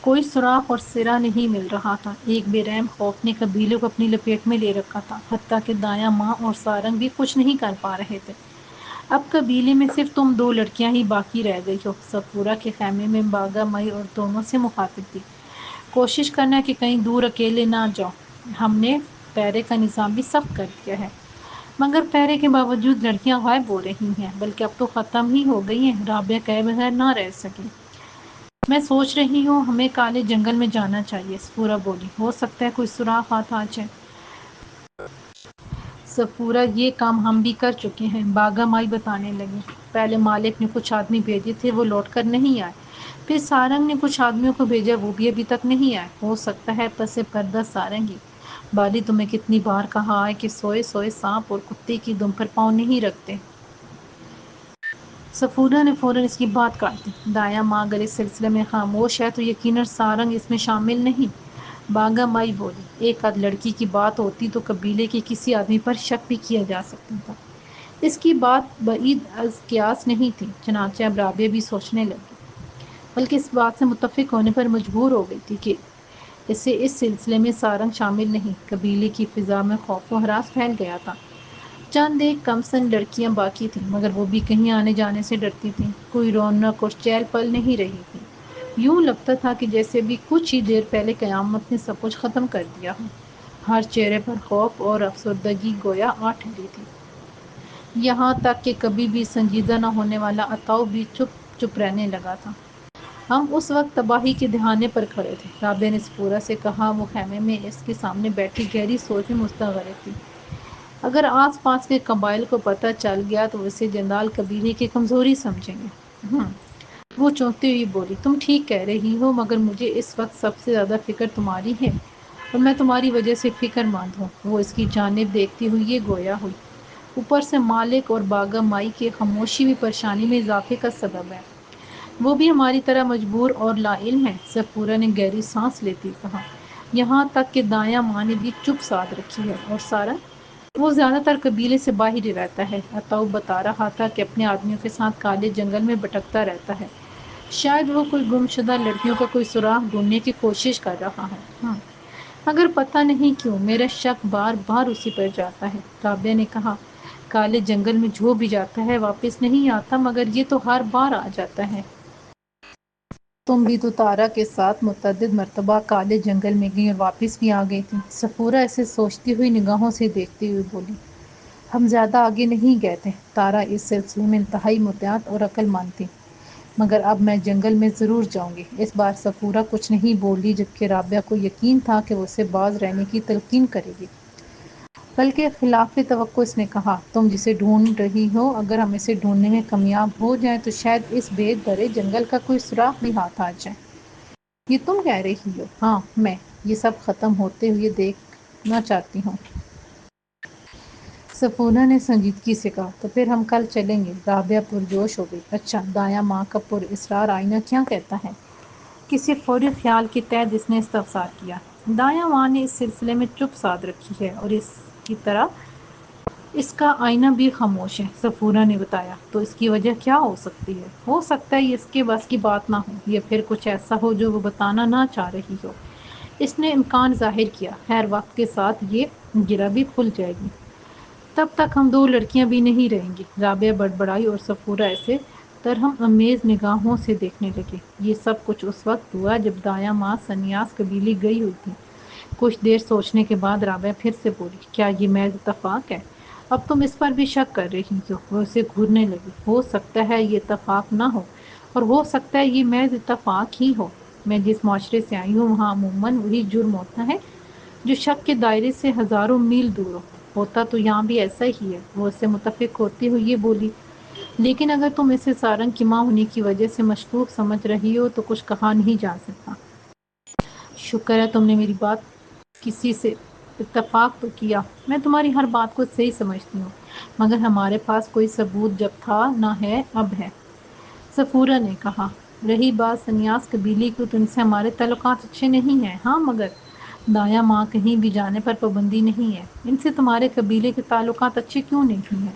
کوئی سراغ اور سرا نہیں مل رہا تھا۔ ایک بے رحم خوف نے قبیلے کو اپنی لپیٹ میں لے رکھا تھا، حتیٰ کہ دایاں ماں اور سارنگ بھی کچھ نہیں کر پا رہے تھے۔ اب قبیلے میں صرف تم دو لڑکیاں ہی باقی رہ گئی ہو، سفورہ کے خیمے میں باگا مائی اور دونوں سے مخاطب تھی۔ کوشش کرنا کہ کہیں دور اکیلے نہ جاؤ۔ ہم نے پہرے کا نظام بھی سخت کر دیا ہے، مگر پہرے کے باوجود لڑکیاں غائب ہو رہی ہیں، بلکہ اب تو ختم ہی ہو گئی ہیں۔ رابعہ کہے بغیر نہ رہ سکی۔ میں سوچ رہی ہوں ہمیں کالے جنگل میں جانا چاہیے، سفورہ بولی، ہو سکتا ہے کوئی سراغ ہاتھ آ جائے۔ سفورہ، یہ کام ہم بھی کر چکے ہیں، باگا مائی بتانے لگی۔ پہلے مالک نے کچھ آدمی بھیجے تھے، وہ لوٹ کر نہیں آئے۔ پھر سارنگ نے کچھ آدمیوں کو بھیجا، وہ بھی ابھی تک نہیں آئے۔ ہو سکتا ہے پس پردہ سارنگ ہی۔ بالی، تمہیں کتنی بار کہا ہے کہ سوئے سوئے سانپ اور کتے کی دم پر پاؤں نہیں رکھتے۔ سفورہ نے فوراً اس کی بات کاٹ دی۔ دایاں ماں اگر اس سلسلے میں خاموش ہے تو یقیناً سارنگ اس میں شامل نہیں۔ باگا مائی بولی، ایک آدھ لڑکی کی بات ہوتی تو قبیلے کے کسی آدمی پر شک بھی کیا جا سکتا تھا۔ اس کی بات بعید از قیاس نہیں تھی۔ چنانچہ اب رابعہ بھی سوچنے لگی، بلکہ اس بات سے متفق ہونے پر مجبور ہو گئی تھی کہ اسے اس سلسلے میں سارنگ شامل نہیں۔ قبیلے کی فضا میں خوف و ہراس پھیل گیا تھا۔ چند ایک کم سن لڑکیاں باقی تھیں، مگر وہ بھی کہیں آنے جانے سے ڈرتی تھیں۔ کوئی رونق اور چہل پہل نہیں رہی تھی۔ یوں لگتا تھا کہ جیسے بھی کچھ ہی دیر پہلے قیامت نے سب کچھ ختم کر دیا ہو۔ ہر چہرے پر خوف اور افسردگی گویا آ ٹھہری تھی۔ یہاں تک کہ کبھی بھی سنجیدہ نہ ہونے والا عطاؤ بھی چپ چپ رہنے لگا تھا۔ ہم اس وقت تباہی کے دہانے پر کھڑے تھے، رابعہ نے سفورہ سے کہا۔ وہ خیمے میں اس کے سامنے بیٹھی گہری سوچ میں مستغرق تھی۔ اگر آس پاس کے قبائل کو پتہ چل گیا تو اسے جندال قبیلے کی کمزوری سمجھیں گے۔ وہ چونکتے ہوئے بولی، تم ٹھیک کہہ رہی ہو، مگر مجھے اس وقت سب سے زیادہ فکر تمہاری ہے اور میں تمہاری وجہ سے فکر مند ہوں۔ وہ اس کی جانب دیکھتی ہوئی یہ گویا ہوئی، اوپر سے مالک اور باغا مائی کی خاموشی بھی پریشانی میں اضافے کا سبب ہے۔ وہ بھی ہماری طرح مجبور اور لا علم ہے، صفورہ نے گہری سانس لیتی کہا۔ یہاں تک کہ دایاں ماں نے بھی چپ سادھ رکھی ہے۔ اور سارا؟ وہ زیادہ تر قبیلے سے باہر ہی رہتا ہے، عطاؤ بتا رہا تھا کہ اپنے آدمیوں کے ساتھ کالے جنگل میں بھٹکتا رہتا ہے۔ شاید وہ کوئی گم شدہ لڑکیوں کا کوئی سراغ ڈھونڈنے کی کوشش کر رہا ہے۔ مگر پتہ نہیں کیوں میرا شک بار بار اسی پر جاتا ہے، رابعہ نے کہا۔ کالے جنگل میں جو بھی جاتا ہے واپس نہیں آتا، مگر یہ تو ہر بار آ جاتا ہے۔ تم بھی تو تارا کے ساتھ متعدد مرتبہ کالے جنگل میں گئی اور واپس بھی آ گئی تھی۔ صفورہ اسے سوچتی ہوئی نگاہوں سے دیکھتے ہوئے بولی۔ ہم زیادہ آگے نہیں گئے تھے۔ تارا اس سلسلے میں انتہائی محتاط اور عقل مند تھی۔ مگر اب میں جنگل میں ضرور جاؤں گی۔ اس بار صفورہ کچھ نہیں بولی، جبکہ رابعہ کو یقین تھا کہ وہ اسے باز رہنے کی تلقین کرے گی۔ بلکہ خلاف توقع اس نے کہا، تم جسے ڈھونڈ رہی ہو، اگر ہم اسے ڈھونڈنے میں کامیاب ہو جائیں تو شاید اس بھید بھرے جنگل کا کوئی سراغ بھی ہاتھ آ جائے۔ یہ تم کہہ رہی ہو؟ ہاں، میں یہ سب ختم ہوتے ہوئے دیکھنا چاہتی ہوں۔ صفورہ نے سنجیدگی سے کہا، تو پھر ہم کل چلیں گے۔ رابعہ پرجوش ہو گئی۔ اچھا، دایاں ماں کا پراسرار آئینہ کیا کہتا ہے؟ کسی فوری خیال کے تحت اس نے استفسار کیا۔ دایاں ماں نے اس سلسلے میں چپ سادھ رکھی ہے اور اس کی طرح اس کا آئینہ بھی خاموش ہے، صفورہ نے بتایا۔ تو اس کی وجہ کیا ہو سکتی ہے؟ ہو سکتا ہے یہ اس کے بس کی بات نہ ہو، یا پھر کچھ ایسا ہو جو وہ بتانا نہ چاہ رہی ہو۔ اس نے امکان ظاہر کیا، خیر وقت کے ساتھ یہ گرہ بھی کھل جائے گی۔ تب تک ہم دو لڑکیاں بھی نہیں رہیں گی، رابعہ بڑبڑائی اور صفورہ ایسے ترہم آمیز نگاہوں سے دیکھنے لگے۔ یہ سب کچھ اس وقت ہوا جب دایاں ماں سنیاس قبیلی گئی ہوئی تھی۔ کچھ دیر سوچنے کے بعد رابعہ پھر سے بولی، کیا یہ محض اتفاق ہے؟ اب تم اس پر بھی شک کر رہی ہو؟ وہ اسے گھورنے لگی۔ ہو سکتا ہے یہ اتفاق نہ ہو، اور ہو سکتا ہے یہ محض اتفاق ہی ہو۔ میں جس معاشرے سے آئی ہوں وہاں عموماً وہی جرم ہوتا ہے جو شک کے دائرے سے ہزاروں میل دور ہو۔ ہوتا تو یہاں بھی ایسا ہی ہے۔ وہ اس سے متفق ہوتے ہوئے یہ بولی، لیکن اگر تم اسے سارنگ کی ماں ہونے کی وجہ سے مشکوک سمجھ رہی ہو تو کچھ کہا نہیں جا سکتا۔ شکر ہے تم نے میری بات کسی سے اتفاق تو کیا۔ میں تمہاری ہر بات کو صحیح سمجھتی ہوں، مگر ہمارے پاس کوئی ثبوت جب تھا نہ ہے اب ہے، صفورہ نے کہا۔ رہی بات سنیاس قبیلے کی تو ان سے ہمارے تعلقات اچھے نہیں ہیں۔ ہاں، مگر دایاں ماں کہیں بھی جانے پر پابندی نہیں ہے۔ ان سے تمہارے قبیلے کے تعلقات اچھے کیوں نہیں ہیں؟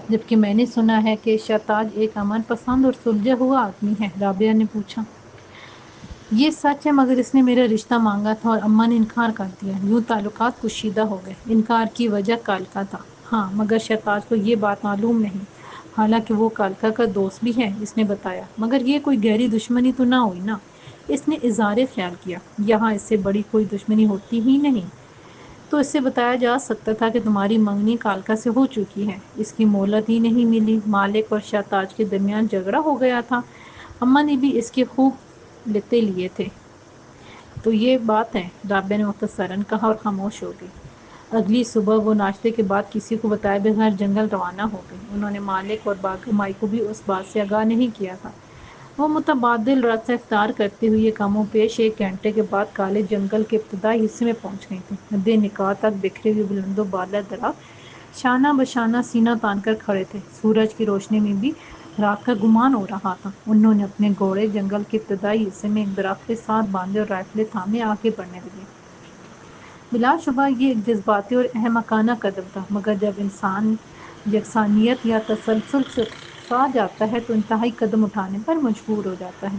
جبکہ میں نے سنا ہے کہ شہتاج ایک امن پسند اور سلجھا ہوا آدمی ہے، رابعہ نے پوچھا۔ یہ سچ ہے، مگر اس نے میرا رشتہ مانگا تھا اور اماں نے انکار کر دیا۔ یوں تعلقات کشیدہ ہو گئے۔ انکار کی وجہ کالکا تھا؟ ہاں، مگر شہتاج کو یہ بات معلوم نہیں، حالانکہ وہ کالکا کا دوست بھی ہے، اس نے بتایا۔ مگر یہ کوئی گہری دشمنی تو نہ ہوئی نا؟ اس نے اظہار خیال کیا۔ یہاں اس سے بڑی کوئی دشمنی ہوتی ہی نہیں۔ تو اس سے بتایا جا سکتا تھا کہ تمہاری منگنی کالکا سے ہو چکی ہے، اس کی مہلت ہی نہیں ملی۔ مالک اور شہتاج کے درمیان جھگڑا ہو گیا تھا، اماں نے بھی اس کے خوب لتے لیے تھے۔ تو یہ بات ہے، رابعہ نے مختصراً کہا اور خاموش ہو گئی۔ اگلی صبح وہ ناشتے کے بعد کسی کو بتائے بغیر جنگل روانہ ہو گئی۔ انہوں نے مالک اور باغا مائی کو بھی اس بات سے آگاہ نہیں کیا تھا۔ وہ متبادل راستہ اختیار کرتے ہوئے کم و بیش 1 گھنٹے کے بعد کالے جنگل کے ابتدائی حصے میں پہنچ گئی تھیں۔ حد نکاح تک بکھرے ہوئے بلند و بالا درخت شانہ بشانہ سینہ تان کر کھڑے تھے۔ سورج کی روشنی میں بھی رات کا گمان ہو رہا تھا۔ انہوں نے اپنے گھوڑے جنگل کے ابتدائی حصے میں ایک درخت کے ساتھ باندھے اور رائفلیں تھامے آگے بڑھنے لگے۔ بلا شبہ یہ ایک جذباتی اور احمقانہ قدم تھا، مگر جب انسان یکسانیت یا تسلسل سے اکسا جاتا ہے تو انتہائی قدم اٹھانے پر مجبور ہو جاتا ہے۔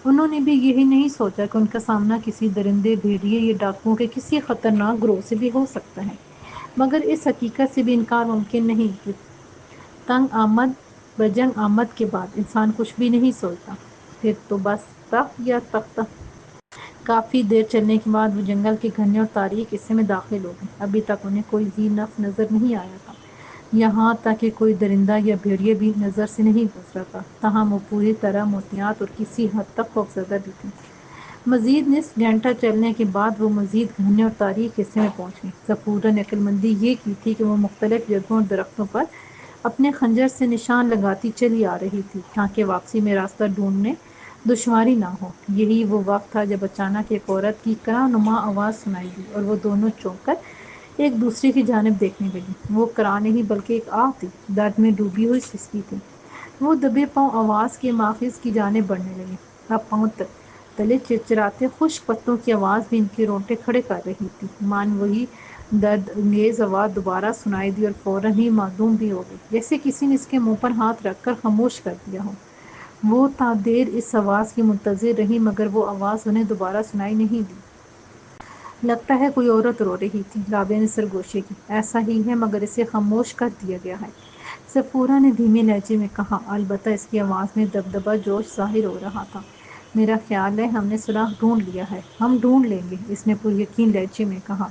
انہوں نے بھی یہی نہیں سوچا کہ ان کا سامنا کسی درندے، بھیڑیے یا ڈاکوؤں کے کسی خطرناک گروہ سے بھی ہو سکتا ہے، مگر اس حقیقت سے بھی انکار ممکن نہیں کہ تنگ آمد بجنگ آمد کے بعد انسان کچھ بھی نہیں سوچتا، پھر تو بس تخت یا تختہ۔ کافی دیر چلنے کے بعد وہ جنگل کے گھنے اور تاریک حصے میں داخل ہو گئے۔ ابھی تک انہیں کوئی ذی نفس نظر نہیں آیا تھا، یہاں تک کہ کوئی درندہ یا بھیڑیا بھی نظر سے نہیں گزرا تھا، تاہم وہ پوری طرح محتاط اور کسی حد تک خوفزدہ بھی تھیں۔ مزید نصف گھنٹہ چلنے کے بعد وہ مزید گھنے اور تاریک حصے میں پہنچ گئیں۔ صفورہ نے عقلمندی یہ کی تھی کہ وہ مختلف جگہوں اور درختوں پر اپنے خنجر سے نشان لگاتی چلی آ رہی تھی تاکہ واپسی میں راستہ ڈھونڈنے دشواری نہ ہو۔ یہی وہ وقت تھا جب اچانک ایک عورت کی کرہ نما آواز سنائی دی اور وہ دونوں چونک کر ایک دوسرے کی جانب دیکھنے لگی۔ وہ کرہ نہیں بلکہ ایک آہ تھی، درد میں ڈوبی ہوئی سسکی تھی۔ وہ دبے پاؤں آواز کے ماخذ کی جانب بڑھنے لگی۔ اب پاؤں تلے چرچراتے خشک پتوں کی آواز بھی ان کے رونگٹے کھڑے کر رہی تھی۔ ماں نے وہی درد انگیز آواز دوبارہ سنائی دی اور فوراً ہی معدوم بھی ہو گئی، جیسے کسی نے اس کے منہ پر ہاتھ رکھ کر خاموش کر دیا ہو۔ وہ تا دیر اس آواز کی منتظر رہیں مگر وہ آواز انہیں دوبارہ سنائی نہیں دی۔ لگتا ہے کوئی عورت رو رہی تھی، رابعہ نے سرگوشی کی۔ ایسا ہی ہے مگر اسے خاموش کر دیا گیا ہے، صفورہ نے دھیمے لہجے میں کہا۔ البتہ اس کی آواز میں دبدبہ جوش ظاہر ہو رہا تھا۔ میرا خیال ہے ہم نے سراغ ڈھونڈ لیا ہے۔ ہم ڈھونڈ لیں گے، اس نے پر یقین لہجے میں کہا۔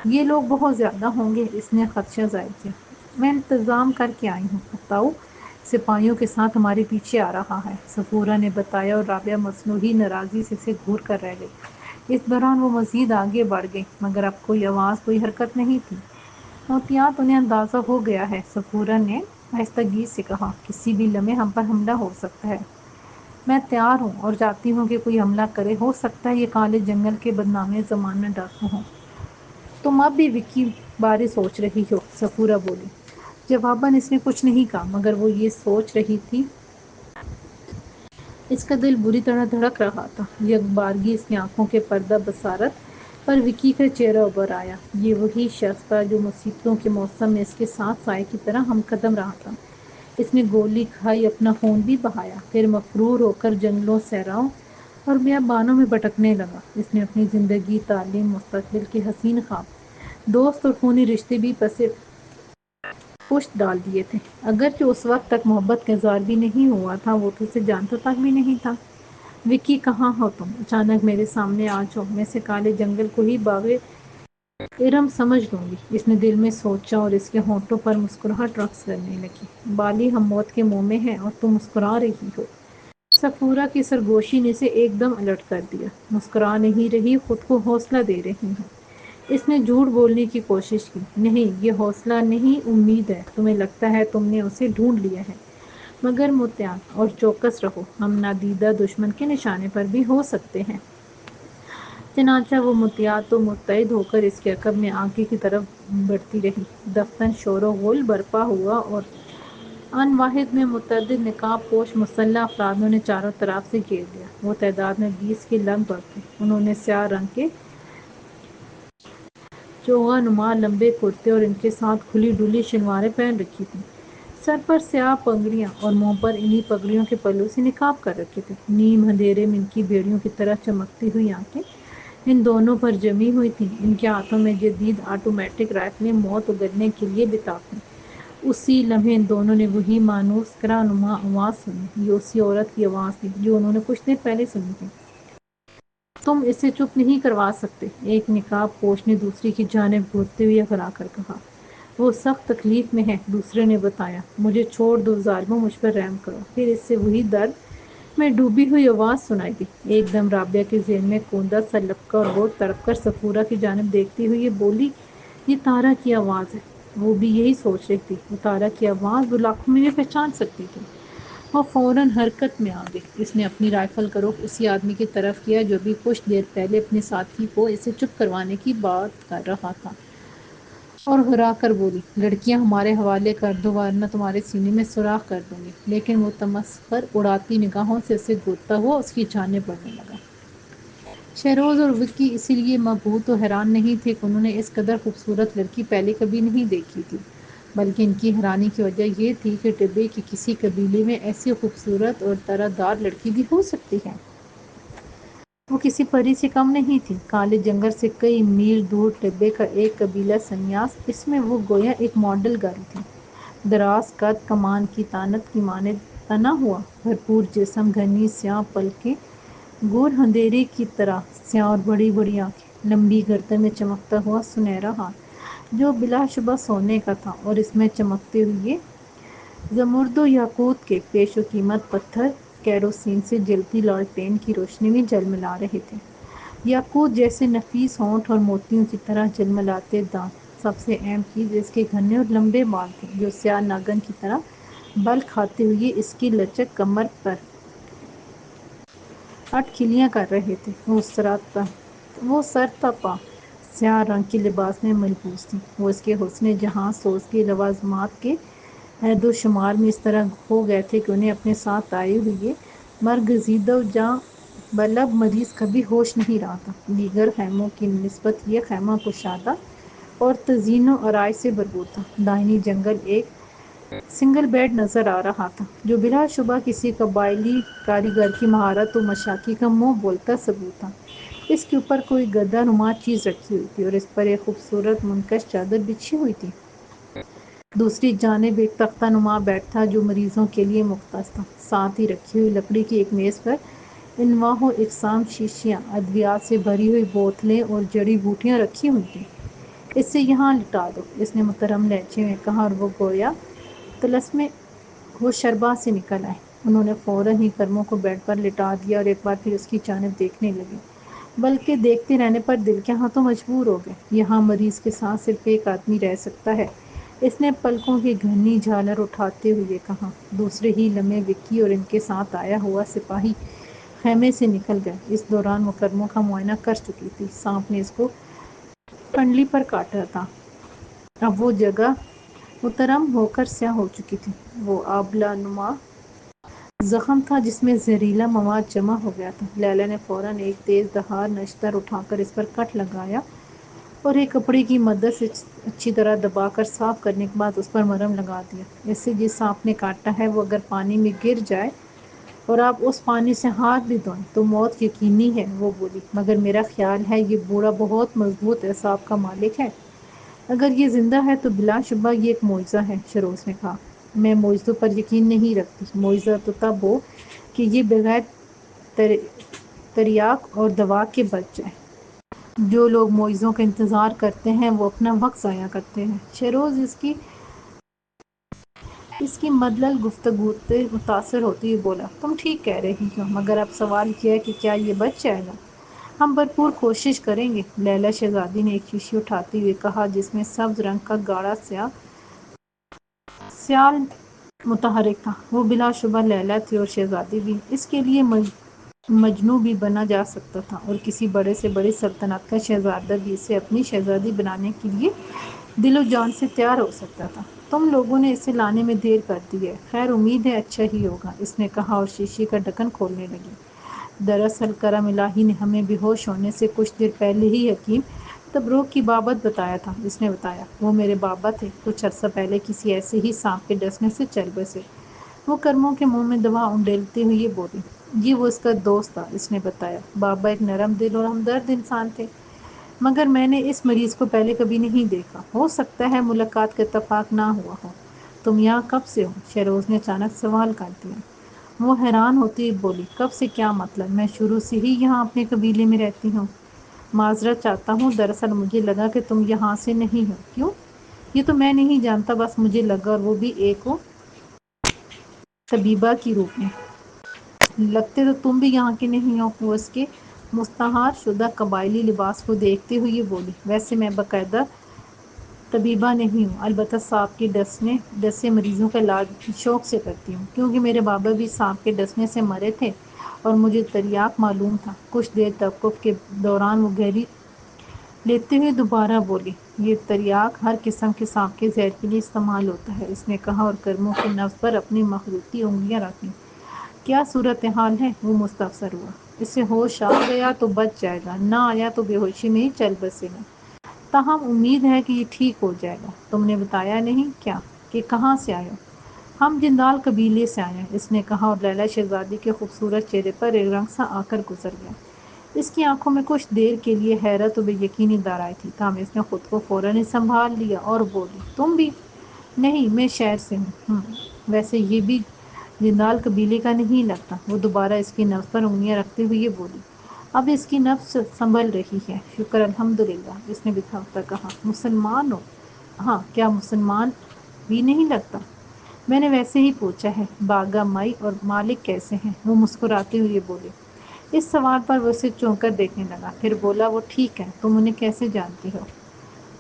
یہ لوگ بہت زیادہ ہوں گے، اس نے خدشہ ظاہر کیا۔ میں انتظام کر کے آئی ہوں، اتاؤ سپاہیوں کے ساتھ ہمارے پیچھے آ رہا ہے، صفورہ نے بتایا اور رابعہ مصنوعی ناراضی سے اسے گھور کر رہ گئی۔ اس دوران وہ مزید آگے بڑھ گئی مگر اب کوئی آواز، کوئی حرکت نہیں تھی۔ محتاط انہیں اندازہ ہو گیا ہے، صفورہ نے آہستگی سے کہا۔ کسی بھی لمحے ہم پر حملہ ہو سکتا ہے۔ میں تیار ہوں اور چاہتی ہوں کہ کوئی حملہ کرے، ہو سکتا ہے یہ کالے جنگل کے بدنام زمانہ ڈاکو ہوں۔ تم اب بھی وکی بارے سوچ رہی ہو، صفورہ بولی۔ جواباً اس نے کچھ نہیں کہا مگر وہ یہ سوچ رہی تھی۔ اس کا دل بری طرح دھڑک رہا تھا۔ یک بارگی اس کی آنکھوں کے پردہ بصارت پر وکی کا چہرہ ابھر آیا۔ یہ وہی شخص تھا جو مصیبتوں کے موسم میں اس کے ساتھ سائے کی طرح ہم قدم رہا تھا۔ اس نے گولی کھائی، اپنا خون بھی بہایا، پھر مفرور ہو کر جنگلوں، صحراؤں اور بیابانوں میں بھٹکنے لگا۔ اس نے اپنی زندگی، تعلیم، مستقبل کے حسین خواب، دوست اور خونی رشتے بھی پس پشت ڈال دیے تھے۔ اگرچہ اس وقت تک محبت کا اظہار بھی نہیں ہوا تھا، وہ تو اسے جانتا تک بھی نہیں تھا۔ وکی کہاں ہو تم؟ اچانک میرے سامنے آ جاؤ، میں اسے کالے جنگل کو ہی باغ ارم سمجھ لوں گی، اس نے دل میں سوچا اور اس کے ہونٹوں پر مسکراہٹ رقص کرنے لگی۔ بالی ہم موت کے منہ میں ہیں اور تم مسکرا رہی ہو۔ صفورہ کی سرگوشی نے اسے ایک دم الرٹ کر دیا۔ مسکرا نہیں رہی، خود کو حوصلہ دے رہی ہوں۔ اس نے جھوٹ بولنے کی کوشش کی۔ نہیں، یہ حوصلہ نہیں، امید ہے۔ تمہیں لگتا ہے تم نے اسے ڈھونڈ لیا ہے مگر محتاط اور چوکس رہو، ہم نادیدہ دشمن کے نشانے پر بھی ہو سکتے ہیں۔ چنانچہ وہ محتاط و متعہد ہو کر اس کے عقب میں آگے کی طرف بڑھتی رہی۔ دفتن شور و غل برپا ہوا اور آن واحد میں متعدد نقاب پوش مسلح افراد انہیں چاروں طرف سے گھیر لیا۔ وہ تعداد میں 20 کے لگ بھگ تھے۔ انہوں نے سیاہ رنگ کے چوغا نما لمبے کرتے اور ان کے ساتھ کھلی ڈلی شلواریں پہن رکھی تھیں۔ سر پر سیاہ پگڑیاں اور منہ پر انہی پگڑیوں کے پلوں سے نقاب کر رکھے تھے۔ نیم اندھیرے میں ان کی بھیڑیوں کی طرح چمکتی ہوئی آنکھیں ان دونوں پر جمی ہوئی تھیں۔ ان کے ہاتھوں میں جدید آٹومیٹک رائفلیں موت اگلنے کے لیے بتاب تھیں۔ اسی لمحے ان دونوں نے وہی مانوس کرہ نما آواز سنی۔ یہ اسی عورت کی آواز تھی جو انہوں نے کچھ دیر پہلے سنی تھی۔ تم اسے چپ نہیں کروا سکتے، ایک نقاب پوش نے دوسری کی جانب گھورتے ہوئے اغرا کر کہا۔ وہ سخت تکلیف میں ہے، دوسرے نے بتایا۔ مجھے چھوڑ دو ظالمو، مجھ پر رحم کرو۔ پھر اس سے وہی درد میں ڈوبی ہوئی آواز سنائی دی۔ ایک دم رابعہ کے ذہن میں کوندا سا لپکا اور وہ تڑپ کر صفورہ کی جانب دیکھتی ہوئی یہ بولی، یہ تارا کی آواز ہے۔ وہ بھی یہی سوچ رہی تھی، وہ تارا کی آواز وہ لاکھوں میں بھی پہچان سکتی تھی۔ وہ فوراً حرکت میں آ گئی۔ اس نے اپنی رائفل کا رخ اسی آدمی کی طرف کیا جو ابھی کچھ دیر پہلے اپنے ساتھی کو اسے چپ کروانے کی بات کر رہا تھا، اور گھبرا کر بولی، لڑکیاں ہمارے حوالے کر دو ورنہ تمہارے سینے میں سوراخ کر دوں گی۔ لیکن وہ تمسخر اڑاتی نگاہوں سے اسے گھورتا ہوا اس کی جانب بڑھنے لگا۔ شہروز اور وکی اسی لیے مبہوت و حیران نہیں تھے کہ انہوں نے اس قدر خوبصورت لڑکی پہلے کبھی نہیں دیکھی تھی، بلکہ ان کی حیرانی کی وجہ یہ تھی کہ ٹبے کے کسی قبیلے میں ایسی خوبصورت اور طرح دار لڑکی بھی ہو سکتی ہے۔ وہ کسی پری سے کم نہیں تھی۔ کالے جنگل سے کئی میل دور ٹبے کا ایک قبیلہ سنیاس، اس میں وہ گویا ایک ماڈل گرل تھی۔ دراز قد، کمان کی تانت کی مانند تنا ہوا، بھرپور جسم، گھنی سیاہ پلکیں، گور اندھیرے کی طرح سیاہ اور بڑی بڑی آنکھیں، لمبی گردن میں چمکتا ہوا سنہرا ہار جو بلا شبہ سونے کا تھا، اور اس میں چمکتے ہوئے زمرد و یاقوت کے پیش و قیمت پتھر کیروسین سے جلتی لالٹین کی روشنی میں جلملا رہے تھے۔ یاقوت جیسے نفیس ہونٹ اور موتیوں کی طرح جلملاتے دانت، سب سے اہم چیز اس کے گھنے اور لمبے بال تھے جو سیاہ ناگن کی طرح بل کھاتے ہوئے اس کی لچک کمر پر اٹکلیاں کر رہے تھے۔ وہ سر تپا سیاہ رنگ کے لباس میں ملبوس تھی۔ وہ اس کے حسن جہاں سوز کے لوازمات کے عدد و شمار میں اس طرح ہو گئے تھے کہ انہیں اپنے ساتھ آئے ہوئے مرگزیدہ و جاں بلب مریض کبھی ہوش نہیں رہا تھا۔ دیگر خیموں کی نسبت یہ خیمہ کشادہ اور تزئین و آرائش سے بھرپور تھا۔ دائیں جنگل ایک سنگل بیڈ نظر آ رہا تھا جو بلا شبہ کسی قبائلی کاریگر کی مہارت و مشاقی کا منہ بولتا ثبوت تھا۔ اس کے اوپر کوئی گدا نما چیز رکھی ہوئی تھی اور اس پر ایک خوبصورت منقش چادر بچھی ہوئی تھی۔ دوسری جانب ایک تختہ نما بیڈ تھا جو مریضوں کے لیے مختص تھا۔ ساتھ ہی رکھی ہوئی لکڑی کی ایک میز پر انواع و اقسام شیشیاں، ادویات سے بھری ہوئی بوتلیں اور جڑی بوٹیاں رکھی ہوئی تھیں۔ اسے یہاں لٹا دو، اس نے محترم لہجے میں کہا اور وہ گویا طلسم ہوشربا سے نکل آئے۔ انہوں نے فوراً ہی کرموں کو بیڈ پر لٹا دیا اور ایک بار پھر اس کی جانب دیکھنے لگے، بلکہ دیکھتے رہنے پر دل کے ہاتھوں مجبور ہو گئے۔ یہاں مریض کے ساتھ صرف ایک آدمی رہ سکتا ہے، اس نے پلکوں کی گھنی جھالر اٹھاتے ہوئے کہا۔ دوسرے ہی لمحے وکی اور ان کے ساتھ آیا ہوا سپاہی خیمے سے نکل گئے۔ اس دوران وہ کرموں کا معائنہ کر چکی تھی۔ سانپ نے اس کو کنڈلی پر کاٹا تھا۔ اب وہ جگہ مترم ہو کر سیاہ ہو چکی تھی۔ وہ آبلہ نما زخم تھا جس میں زہریلا مواد جمع ہو گیا تھا۔ لیلی نے فوراً ایک تیز دھار نشتر اٹھا کر اس پر کٹ لگایا اور ایک کپڑے کی مدد سے اچھی طرح دبا کر صاف کرنے کے بعد اس پر مرہم لگا دیا۔ اس سے جس سانپ نے کاٹا ہے وہ اگر پانی میں گر جائے اور آپ اس پانی سے ہاتھ بھی دھوئیں تو موت یقینی ہے، وہ بولی۔ مگر میرا خیال ہے یہ بوڑھا بہت مضبوط اعصاب کا مالک ہے۔ اگر یہ زندہ ہے تو بلا شبہ یہ ایک معجزہ ہے، شروز نے کہا۔ میں معجزوں پر یقین نہیں رکھتی۔ معجزہ تو تب ہو کہ یہ بغیر تریاق اور دوا کے بچ جائے۔ جو لوگ معجزوں کا انتظار کرتے ہیں وہ اپنا وقت ضائع کرتے ہیں۔ شیروز اس کی مدلل گفتگو سے متاثر ہوتے ہوئے بولا، تم ٹھیک کہہ رہی ہو، مگر اب سوال یہ ہے کہ کیا یہ بچ جائے گا؟ ہم بھرپور کوشش کریں گے، لیلی شہزادی نے ایک شیشی اٹھاتے ہوئے کہا جس میں سبز رنگ کا گاڑھا سیال متحرک تھا۔ وہ بلا شبہ لیلی تھی اور شہزادی بھی۔ اس کے لیے مجنوں بھی بنا جا سکتا تھا اور کسی بڑے سے بڑی سلطنت کا شہزادہ بھی اسے اپنی شہزادی بنانے کے لیے دل و جان سے تیار ہو سکتا تھا۔ تم لوگوں نے اسے لانے میں دیر کر دی ہے، خیر امید ہے اچھا ہی ہوگا، اس نے کہا اور شیشے کا ڈھکن کھولنے لگی۔ دراصل کرم الہی نے ہمیں بے ہوش ہونے سے کچھ دیر پہلے ہی حکیم تبروک کی بابت بتایا تھا، اس نے بتایا۔ وہ میرے بابا تھے، کچھ عرصہ پہلے کسی ایسے ہی سانپ کے ڈسنے سے چل بسے۔ وہ کرموں کے منہ میں دوا انڈیلتے ہوئے بولی، یہ وہ اس کا دوست تھا، اس نے بتایا۔ بابا ایک نرم دل اور ہمدرد انسان تھے، مگر میں نے اس مریض کو پہلے کبھی نہیں دیکھا۔ ہو سکتا ہے ملاقات کا اتفاق نہ ہوا ہو۔ تم یہاں کب سے ہو؟ شیروز نے اچانک سوال کر دیا۔ وہ حیران ہوتی ہوئی بولی، کب سے کیا مطلب؟ میں شروع سے ہی یہاں اپنے قبیلے میں رہتی ہوں۔ معذرت چاہتا ہوں، دراصل مجھے لگا کہ تم یہاں سے نہیں ہو۔ کیوں؟ یہ تو میں نہیں جانتا، بس مجھے لگا، اور وہ بھی ایک طبیبہ کی روپ میں۔ لگتے تو تم بھی یہاں کے نہیں ہو۔ وہ اس کے مستعار شدہ قبائلی لباس کو دیکھتے ہوئے بولی، ویسے میں باقاعدہ طبیبہ نہیں ہوں، البتہ سانپ کے ڈسے مریضوں کا علاج شوق سے کرتی ہوں، کیونکہ میرے بابا بھی سانپ کے ڈسنے سے مرے تھے اور مجھے تریاق معلوم تھا۔ کچھ دیر توقف کے دوران وہ گہری لیتے ہوئے دوبارہ بولی، یہ تریاق ہر قسم کے سانپ کے زہر کے لیے استعمال ہوتا ہے، اس نے کہا اور کرموں کے نبض پر اپنی مخروطی انگلیاں رکھیں۔ کیا صورتحال ہے؟ وہ مستفسر ہوا۔ اسے ہوش آ گیا تو بچ جائے گا، نہ آیا تو بے ہوشی میں ہی چل بسے گا، تاہم امید ہے کہ یہ ٹھیک ہو جائے گا۔ تم نے بتایا نہیں کیا کہ کہاں سے آئے ہو؟ ہم جندال قبیلے سے آئے ہیں، اس نے کہا اور لیلی شہزادی کے خوبصورت چہرے پر ایک رنگ سا آ کر گزر گیا۔ اس کی آنکھوں میں کچھ دیر کے لیے حیرت و بے یقینی دار آئی تھی، تاہم اس نے خود کو فوراً ہی سنبھال لیا اور بولی، تم بھی؟ نہیں، میں شہر سے ہوں۔ ویسے یہ بھی جندال قبیلے کا نہیں لگتا۔ وہ دوبارہ اس کی نبض پر انگلیاں رکھتے ہوئے بولی، اب اس کی نبض سنبھل رہی ہے، شکر الحمدللہ، اس نے بطھاوتا کہا۔ مسلمان ہو؟ ہاں، کیا مسلمان بھی نہیں لگتا؟ میں نے ویسے ہی پوچھا ہے۔ باغا مائی اور مالک کیسے ہیں؟ وہ مسکراتے ہوئے بولے۔ اس سوال پر وہ اسے چونک کر دیکھنے لگا، پھر بولا، وہ ٹھیک ہے، تم انہیں کیسے جانتی ہو؟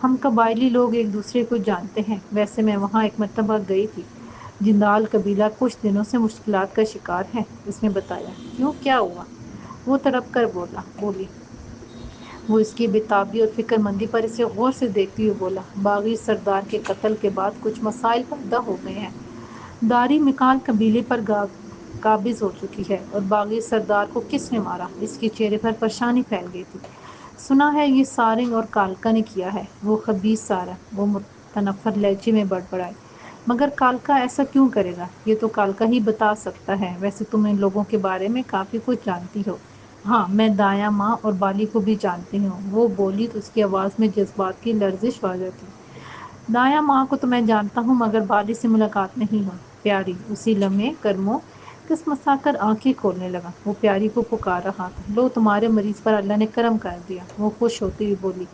ہم قبائلی لوگ ایک دوسرے کو جانتے ہیں، ویسے میں وہاں ایک مرتبہ گئی تھی۔ جندال قبیلہ کچھ دنوں سے مشکلات کا شکار ہے، اس نے بتایا۔ کیوں، کیا ہوا؟ وہ تڑپ کر بولی۔ وہ اس کی بےتابی اور فکر مندی پر اسے غور سے دیکھتے ہوئے بولا، باغی سردار کے قتل کے بعد کچھ مسائل پیدا ہو گئے ہیں۔ داری مکال قبیلے پر قابض ہو چکی ہے اور باغی سردار کو کس نے مارا، اس کے چہرے پر پریشانی پھیل گئی تھی۔ سنا ہے یہ سارنگ اور کالکا نے کیا ہے، وہ خبیث سارنگ، وہ متنفر لہجے میں بڑبڑائے۔ مگر کالکا ایسا کیوں کرے گا؟ یہ تو کالکا ہی بتا سکتا ہے، ویسے تم ان لوگوں کے بارے میں کافی کچھ جانتی ہو۔ ہاں، میں دایا ماں اور بالی کو بھی جانتی ہوں، وہ بولی تو اس کی آواز میں جذبات کی لرزش واضح تھی۔ دایا ماں کو تو میں جانتا ہوں مگر بالی سے ملاقات نہیں ہوئی۔ پیاری، اسی لمحے کرمو کسمسا کر آنکھیں کھولنے لگا۔ وہ پیاری کو پکار رہا تھا۔ لو، تمہارے مریض پر اللہ نے کرم کر دیا، وہ خوش ہوتی ہوئی بولی۔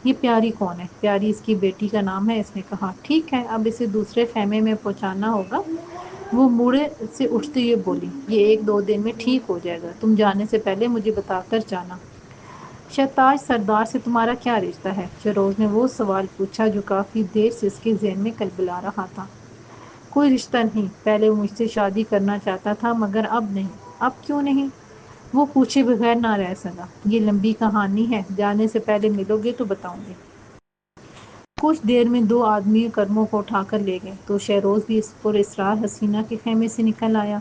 یہ پیاری کون ہے؟ پیاری اس کی بیٹی کا نام ہے، اس نے کہا۔ ٹھیک ہے، اب اسے دوسرے خیمے میں پہنچانا ہوگا، وہ موڑے سے اٹھتے ہوئے بولی۔ یہ 1-2 دن میں ٹھیک ہو جائے گا، تم جانے سے پہلے مجھے بتا کر جانا۔ شہتاج سردار سے تمہارا کیا رشتہ ہے؟ فیروز نے وہ سوال پوچھا جو کافی دیر سے اس کے ذہن میں کلبلا رہا تھا۔ کوئی رشتہ نہیں، پہلے وہ مجھ سے شادی کرنا چاہتا تھا مگر اب نہیں۔ اب کیوں نہیں؟ وہ پوچھے بغیر نہ رہ سکا۔ یہ لمبی کہانی ہے، جانے سے پہلے ملو گے تو بتاؤں گی۔ کچھ دیر میں 2 آدمی کرموں کو اٹھا کر لے گئے تو شہروز بھی اس پر اسرار حسینہ کے خیمے سے نکل آیا۔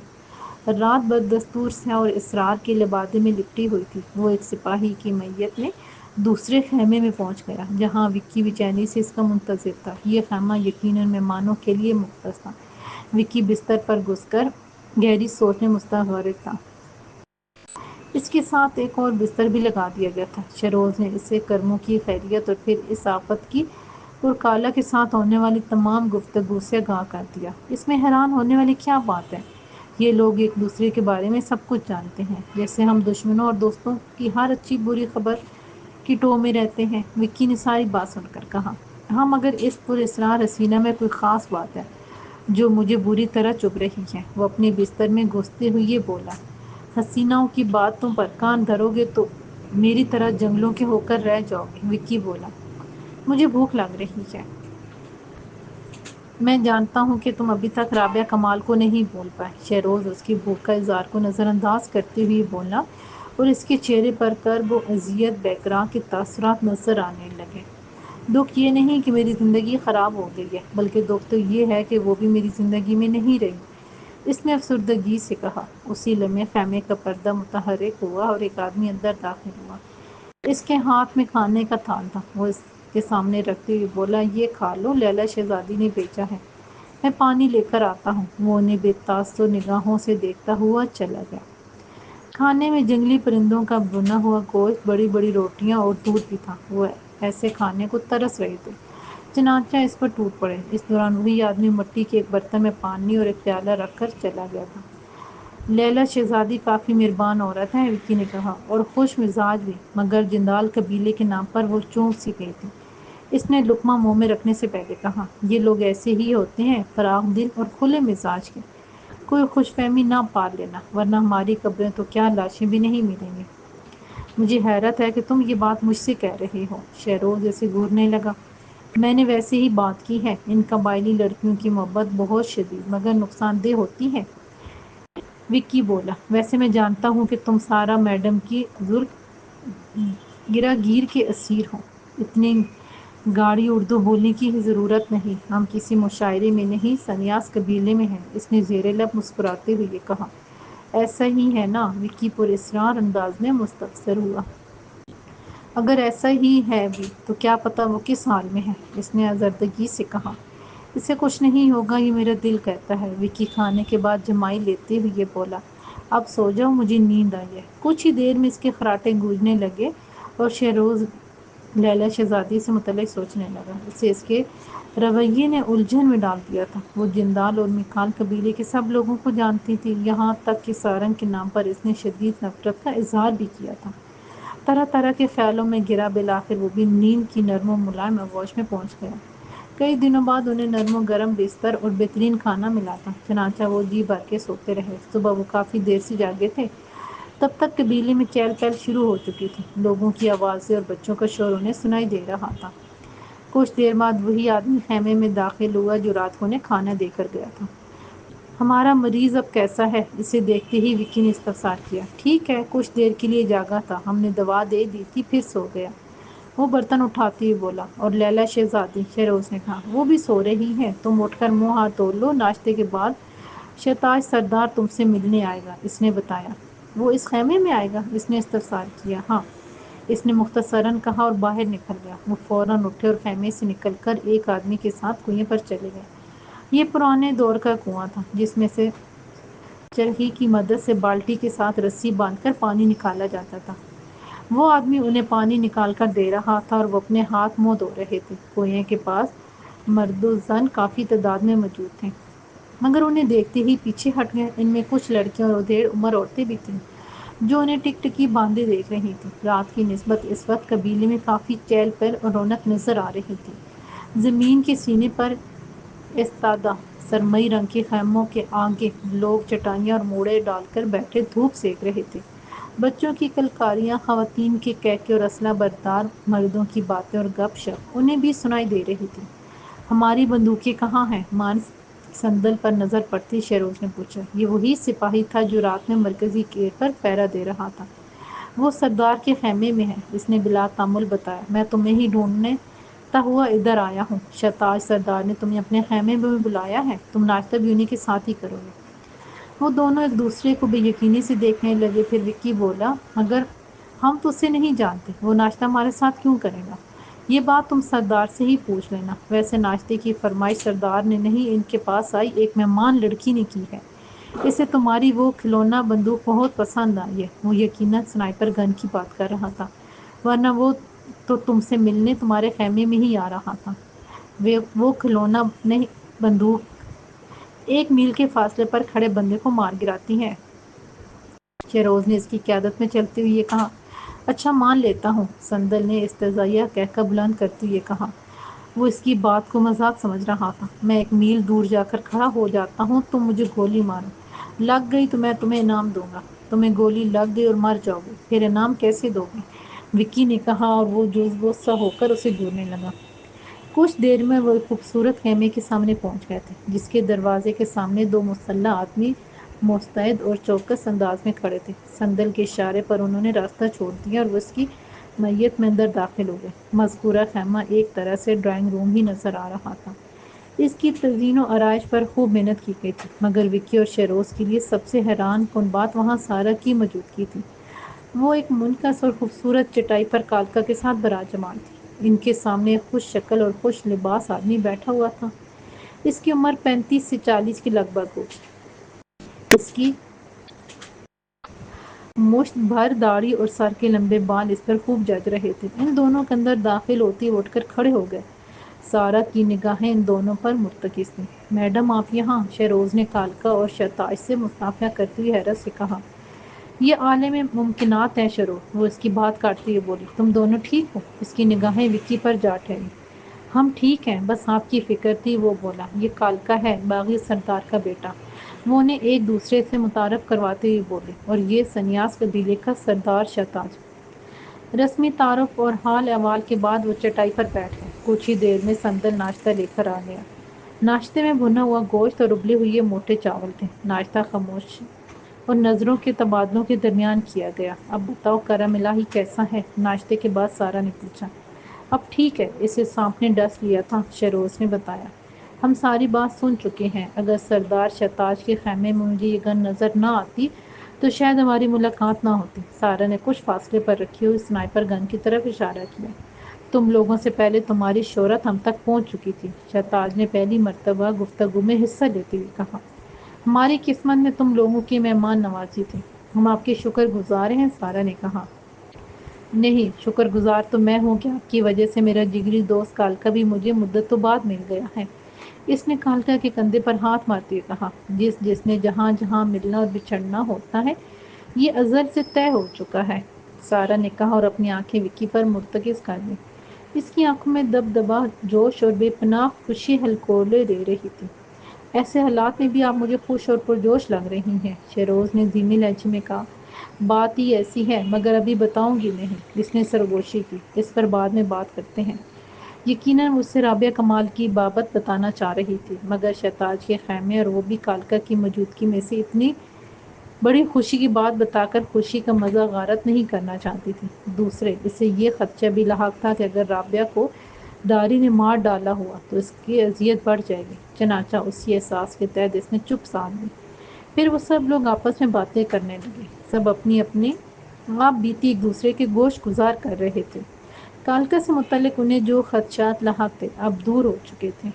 رات بدستور سیاہ اور اسرار کے لبادے میں لپٹی ہوئی تھی۔ وہ ایک سپاہی کی معیت میں دوسرے خیمے میں پہنچ گیا جہاں وکی بے چینی سے اس کا منتظر تھا۔ یہ خیمہ یقیناً مہمانوں کے لیے مختص تھا۔ وکی بستر پر گھس کر گہری سوچ میں مستغرق تھا۔ اس کے ساتھ ایک اور بستر بھی لگا دیا گیا تھا۔ شہروز نے اسے کرموں کی خیریت اور پھر اس آفت کی اور کالا کے ساتھ ہونے والی تمام گفتگو سے آگاہ کر دیا۔ اس میں حیران ہونے والی کیا بات ہے؟ یہ لوگ ایک دوسرے کے بارے میں سب کچھ جانتے ہیں، جیسے ہم دشمنوں اور دوستوں کی ہر اچھی بری خبر کی ٹو میں رہتے ہیں۔ وکی نے ساری بات سن کر کہا۔ ہاں، مگر اس پر اسرار حسینہ میں کوئی خاص بات ہے جو مجھے بری طرح چبھ رہی ہے۔ وہ اپنے بستر میں گھستے ہوئے یہ بولا۔ حسیناؤں کی باتوں پر کان دھرو گے تو میری طرح جنگلوں کے ہو کر رہ جاؤ گے۔ وکی بولا۔ مجھے بھوک لگ رہی ہے۔ میں جانتا ہوں کہ تم ابھی تک رابعہ کمال کو نہیں بھول پائے۔ شہروز اس کی بھوک کا اظہار کو نظر انداز کرتے ہوئے بولا اور اس کے چہرے پر کرب و اذیت بیقرار کے تاثرات نظر آنے لگے۔ دکھ یہ نہیں کہ میری زندگی خراب ہو گئی ہے، بلکہ دکھ تو یہ ہے کہ وہ بھی میری زندگی میں نہیں رہی، اس نے افسردگی سے کہا۔ اسی لمحے خیمے کا پردہ متحرک ہوا اور ایک آدمی اندر داخل ہوا۔ اس کے ہاتھ میں کھانے کا تھال تھا۔ وہ اس کے سامنے رکھتے ہوئے بولا، یہ کھا لو، لیلا شہزادی نے بھیجا ہے، میں پانی لے کر آتا ہوں۔ وہ انہیں بے تاثر نگاہوں سے دیکھتا ہوا چلا گیا۔ کھانے میں جنگلی پرندوں کا بھنا ہوا گوشت، بڑی بڑی روٹیاں اور دودھ بھی تھا۔ وہ ایسے کھانے کو ترس رہے تھے، چنانچہ اس پر ٹوٹ پڑے۔ اس دوران وہی آدمی مٹی کے ایک برتن میں پانی اور ایک پیالہ رکھ کر چلا گیا تھا۔ لیلا شہزادی کافی مہربان عورت ہے، وکی نے کہا، اور خوش مزاج بھی، مگر جندال قبیلے کے نام پر وہ چونک سی گئی تھی۔ اس نے لقمہ منہ میں رکھنے سے پہلے کہا، یہ لوگ ایسے ہی ہوتے ہیں، فراخ دل اور کھلے مزاج کے۔ کوئی خوش فہمی نہ پال لینا، ورنہ ہماری قبریں تو کیا لاشیں بھی نہیں ملیں گی۔ مجھے حیرت ہے کہ تم یہ بات مجھ سے کہہ رہے ہو۔ شہروز اسے گھورنے لگا۔ میں نے ویسے ہی بات کی ہے، ان قبائلی لڑکیوں کی محبت بہت شدید مگر نقصان دہ ہوتی ہے۔ وکی بولا۔ ویسے میں جانتا ہوں کہ تم سارا میڈم کی گراگیر کے اسیر ہو۔ اتنی گاڑی اردو بولنے کی ضرورت نہیں، ہم کسی مشاعرے میں نہیں، سنیاس قبیلے میں ہیں، اس نے زیر لب مسکراتے ہوئے کہا۔ ایسا ہی ہے نا؟ وکی پر اسرار انداز میں مستفسر ہوا۔ اگر ایسا ہی ہے بھی تو کیا پتہ وہ کس حال میں ہے، اس نے آزردگی سے کہا۔ اسے کچھ نہیں ہوگا، یہ میرا دل کہتا ہے، وکی کھانے کے بعد جمائی لیتے ہوئے بولا۔ اب سو جاؤ، مجھے نیند آئی ہے۔ کچھ ہی دیر میں اس کے خراٹے گونجنے لگے اور شہروز لیلا شہزادی سے متعلق سوچنے لگا۔ اسے اس کے رویے نے الجھن میں ڈال دیا تھا۔ وہ جندال اور میکال قبیلے کے سب لوگوں کو جانتی تھی، یہاں تک کہ سارنگ کے نام پر اس نے شدید نفرت کا اظہار بھی کیا تھا۔ طرح طرح کے خیالوں میں گرا، بالآخر وہ بھی نیند کی نرم و ملائم آغوش میں پہنچ گیا۔ کئی دنوں بعد انہیں نرم و گرم بستر اور بہترین کھانا ملا تھا، چنانچہ وہ جی بھر کے سوتے رہے۔ صبح وہ کافی دیر سے جاگے تھے، تب تک قبیلے میں چہل پہل شروع ہو چکی تھی، لوگوں کی آوازیں اور بچوں کا شور انہیں سنائی دے رہا تھا۔ کچھ دیر بعد وہی آدمی خیمے میں داخل ہوا جو رات کو انہیں کھانا دے کر گیا تھا۔ ہمارا مریض اب کیسا ہے؟ اسے دیکھتے ہی وکی نے استفسار کیا۔ ٹھیک ہے، کچھ دیر کے لیے جاگا تھا، ہم نے دوا دے دی تھی، پھر سو گیا۔ وہ برتن اٹھاتے ہوئے بولا۔ اور لیلا شہزادی؟ شہروز نے کہا۔ وہ بھی سو رہی ہے، تم اٹھ کر منہ ہاتھ دھو لو، ناشتے کے بعد شہتاج سردار تم سے ملنے آئے گا، اس نے بتایا۔ وہ اس خیمے میں آئے گا؟ اس نے استفسار کیا۔ ہاں، اس نے مختصراً کہا اور باہر نکل گیا۔ وہ فوراً اٹھے اور خیمے سے نکل کر ایک آدمی کے ساتھ کنویں پر چلے گئے۔ یہ پرانے دور کا کنواں تھا جس میں سے چرخی کی مدد سے بالٹی کے ساتھ رسی باندھ کر پانی نکالا جاتا تھا۔ وہ آدمی انہیں پانی نکال کر دے رہا تھا اور وہ اپنے ہاتھ منہ دھو رہے تھے۔ کنویں کے پاس مرد و زن کافی تعداد میں موجود تھے، مگر انہیں دیکھتے ہی پیچھے ہٹ گئے۔ ان میں کچھ لڑکیاں اور ادھیڑ عمر عورتیں بھی تھیں جو انہیں ٹکٹکی باندھے دیکھ رہی تھیں۔ رات کی نسبت اس وقت قبیلے میں کافی چہل پہل اور رونق نظر آ رہی تھی۔ زمین کے سینے پر ایستادہ سرمئی رنگ کے خیموں کے آگے لوگ چٹائیاں اور موڑے ڈال کر بیٹھے دھوپ سیک رہے تھے۔ بچوں کی کلکاریاں، خواتین کے کہکے اور اسلحہ بردار مردوں کی باتیں اور گپ شپ انہیں بھی سنائی دے رہی تھی۔ ہماری بندوقیں کہاں ہیں؟ مانس صندل پر نظر پڑتی شہروز نے پوچھا۔ یہ وہی سپاہی تھا جو رات میں مرکزی گیٹ پر پہرا دے رہا تھا۔ وہ سردار کے خیمے میں ہے، اس نے بلا تامل بتایا۔ میں تمہیں ہی ڈھونڈتا ہوا ادھر آیا ہوں۔ شہتاج سردار نے تمہیں اپنے خیمے میں بلایا ہے، تم ناشتہ بھی انہی کے ساتھ ہی کرو گے۔ وہ دونوں ایک دوسرے کو بے یقینی سے دیکھنے لگے۔ پھر وکی بولا، مگر ہم تو اسے نہیں جانتے، وہ ناشتہ ہمارے ساتھ کیوں کرے گا؟ یہ بات تم سردار سے ہی پوچھ لینا۔ ویسے ناشتے کی فرمائش سردار نے نہیں، ان کے پاس آئی ایک مہمان لڑکی نے کی ہے۔ اسے تمہاری وہ کھلونا بندوق بہت پسند آئی ہے۔ وہ یقیناً سنائپر گن کی بات کر رہا تھا، ورنہ وہ تو تم سے ملنے تمہارے خیمے میں ہی آ رہا تھا۔ وہ کھلونا بندوق ایک میل کے فاصلے پر کھڑے بندے کو مار گراتی ہے۔ شہروز نے اس کی قیادت میں چلتے ہوئے یہ کہا۔ اچھا، مان لیتا ہوں، صندل نے استہزائیہ قہقہ بلند کرتے ہوئے کہا۔ وہ اس کی بات کو مذاق سمجھ رہا تھا۔ میں ایک میل دور جا کر کھڑا ہو جاتا ہوں، تم مجھے گولی مارو، لگ گئی تو میں تمہیں انعام دوں گا، تمہیں گولی لگ گئی اور مر جاؤ گے، پھر انعام کیسے دو گے؟ وکی نے کہا اور وہ جوش سا ہو کر اسے گھورنے لگا۔ کچھ دیر میں وہ ایک خوبصورت خیمے کے سامنے پہنچ گئے تھے جس کے دروازے کے سامنے دو مسلح آدمی مستعد اور چوکس انداز میں کھڑے تھے۔ صندل کے اشارے پر انہوں نے راستہ چھوڑ دیا اور وہ اس کی معیت میں اندر داخل ہو گئے۔ مذکورہ خیمہ ایک طرح سے ڈرائنگ روم ہی نظر آ رہا تھا۔ اس کی تزئین و آرائش پر خوب محنت کی گئی تھی، مگر وکی اور شہروز کے لیے سب سے حیران کن بات وہاں سارہ کی موجودگی تھی۔ وہ ایک منکس اور خوبصورت چٹائی پر کالکا کے ساتھ براجمان تھی۔ ان کے سامنے ایک خوش شکل اور خوش لباس آدمی بیٹھا ہوا تھا۔ اس کی عمر 35 سے 40 کے لگ بھگ ہوگی۔ اس کی مشت بھر داڑھی اور سر کے لمبے بال اس پر خوب جچ رہے تھے۔ ان دونوں کے اندر داخل ہوتے ہی اٹھ کر کھڑے ہو گئے۔ سارہ کی نگاہیں ان دونوں پر مرتکز تھیں۔ میڈم، آپ یہاں؟ شہروز نے کالکا اور شہتاج سے مصافحہ کرتے ہوئے حیرت سے کہا۔ یہ عالم ممکنات ہے شہروز، وہ اس کی بات کاٹتے ہوئے بولی۔ تم دونوں ٹھیک ہو؟ اس کی نگاہیں وکی پر جا ٹھہری۔ ہم ٹھیک ہیں، بس آپ کی فکر تھی، وہ بولا۔ یہ کالکا ہے، باغی سردار کا بیٹا، وہ انہیں ایک دوسرے سے متعارف کرواتے ہوئے بولے، اور یہ سنیاس قبیلے کا سردار شہتاج۔ رسمی تعارف اور حال احوال کے بعد وہ چٹائی پر بیٹھ گئے۔ کچھ ہی دیر میں صندل ناشتہ لے کر آ گیا۔ ناشتے میں بھنا ہوا گوشت اور ابلے ہوئے موٹے چاول تھے۔ ناشتہ خاموشی اور نظروں کے تبادلوں کے درمیان کیا گیا۔ اب بتاؤ کرم الہی کیسا ہے؟ ناشتے کے بعد سارہ نے پوچھا۔ اب ٹھیک ہے، اسے سانپ نے ڈس لیا تھا، شہروز نے بتایا۔ ہم ساری بات سن چکے ہیں۔ اگر سردار شہتاج کے خیمے میں مجھے یہ گن نظر نہ آتی تو شاید ہماری ملاقات نہ ہوتی۔ سارہ نے کچھ فاصلے پر رکھی ہوئی سنائپر گن کی طرف اشارہ کیا۔ تم لوگوں سے پہلے تمہاری شہرت ہم تک پہنچ چکی تھی، شہتاج نے پہلی مرتبہ گفتگو میں حصہ لیتے ہوئے کہا۔ ہماری قسمت میں تم لوگوں کی مہمان نوازی تھی، ہم آپ کے شکر گزار ہیں، سارہ نے کہا۔ نہیں، شکر گزار تو میں ہوں کہ آپ کی وجہ سے میرا جگری دوست کالکا بھی مجھے مدتوں بعد مل گیا ہے، اس نے کالکا کے کندھے پر ہاتھ مارتے ہوئے کہا۔ جس نے جہاں جہاں ملنا اور بچھڑنا ہوتا ہے یہ ازل سے طے ہو چکا ہے، سارہ نے کہا اور اپنی آنکھیں وکی پر مرتکز کر دیں۔ اس کی آنکھوں میں دبدبا، جوش اور بے پناہ خوشی ہلکولے دے رہی تھی۔ ایسے حالات میں بھی آپ مجھے خوش اور پرجوش لگ رہی ہیں، شہروز نے دھیمی لہجے میں کہا۔ بات ہی ایسی ہے، مگر ابھی بتاؤں گی نہیں، اس نے سرگوشی کی، اس پر بعد میں بات کرتے ہیں۔ یقیناً وہ اسے رابعہ کمال کی بابت بتانا چاہ رہی تھی، مگر شہتاج کے خیمے اور وہ بھی کالکا کی موجودگی میں سے اتنی بڑی خوشی کی بات بتا کر خوشی کا مزہ غارت نہیں کرنا چاہتی تھی۔ دوسرے، اسے یہ خدشہ بھی لاحق تھا کہ اگر رابعہ کو داری نے مار ڈالا ہوا تو اس کی اذیت بڑھ جائے گی۔ چنانچہ اسی احساس کے تحت اس نے چپ سادھ لی۔ پھر وہ سب لوگ آپس میں باتیں کرنے لگے، سب اپنی اپنی آپ بیتی ایک دوسرے کے گوش گزار کر رہے تھے۔ کالکا سے متعلق انہیں جو خدشات لاحق تھے اب دور ہو چکے تھے۔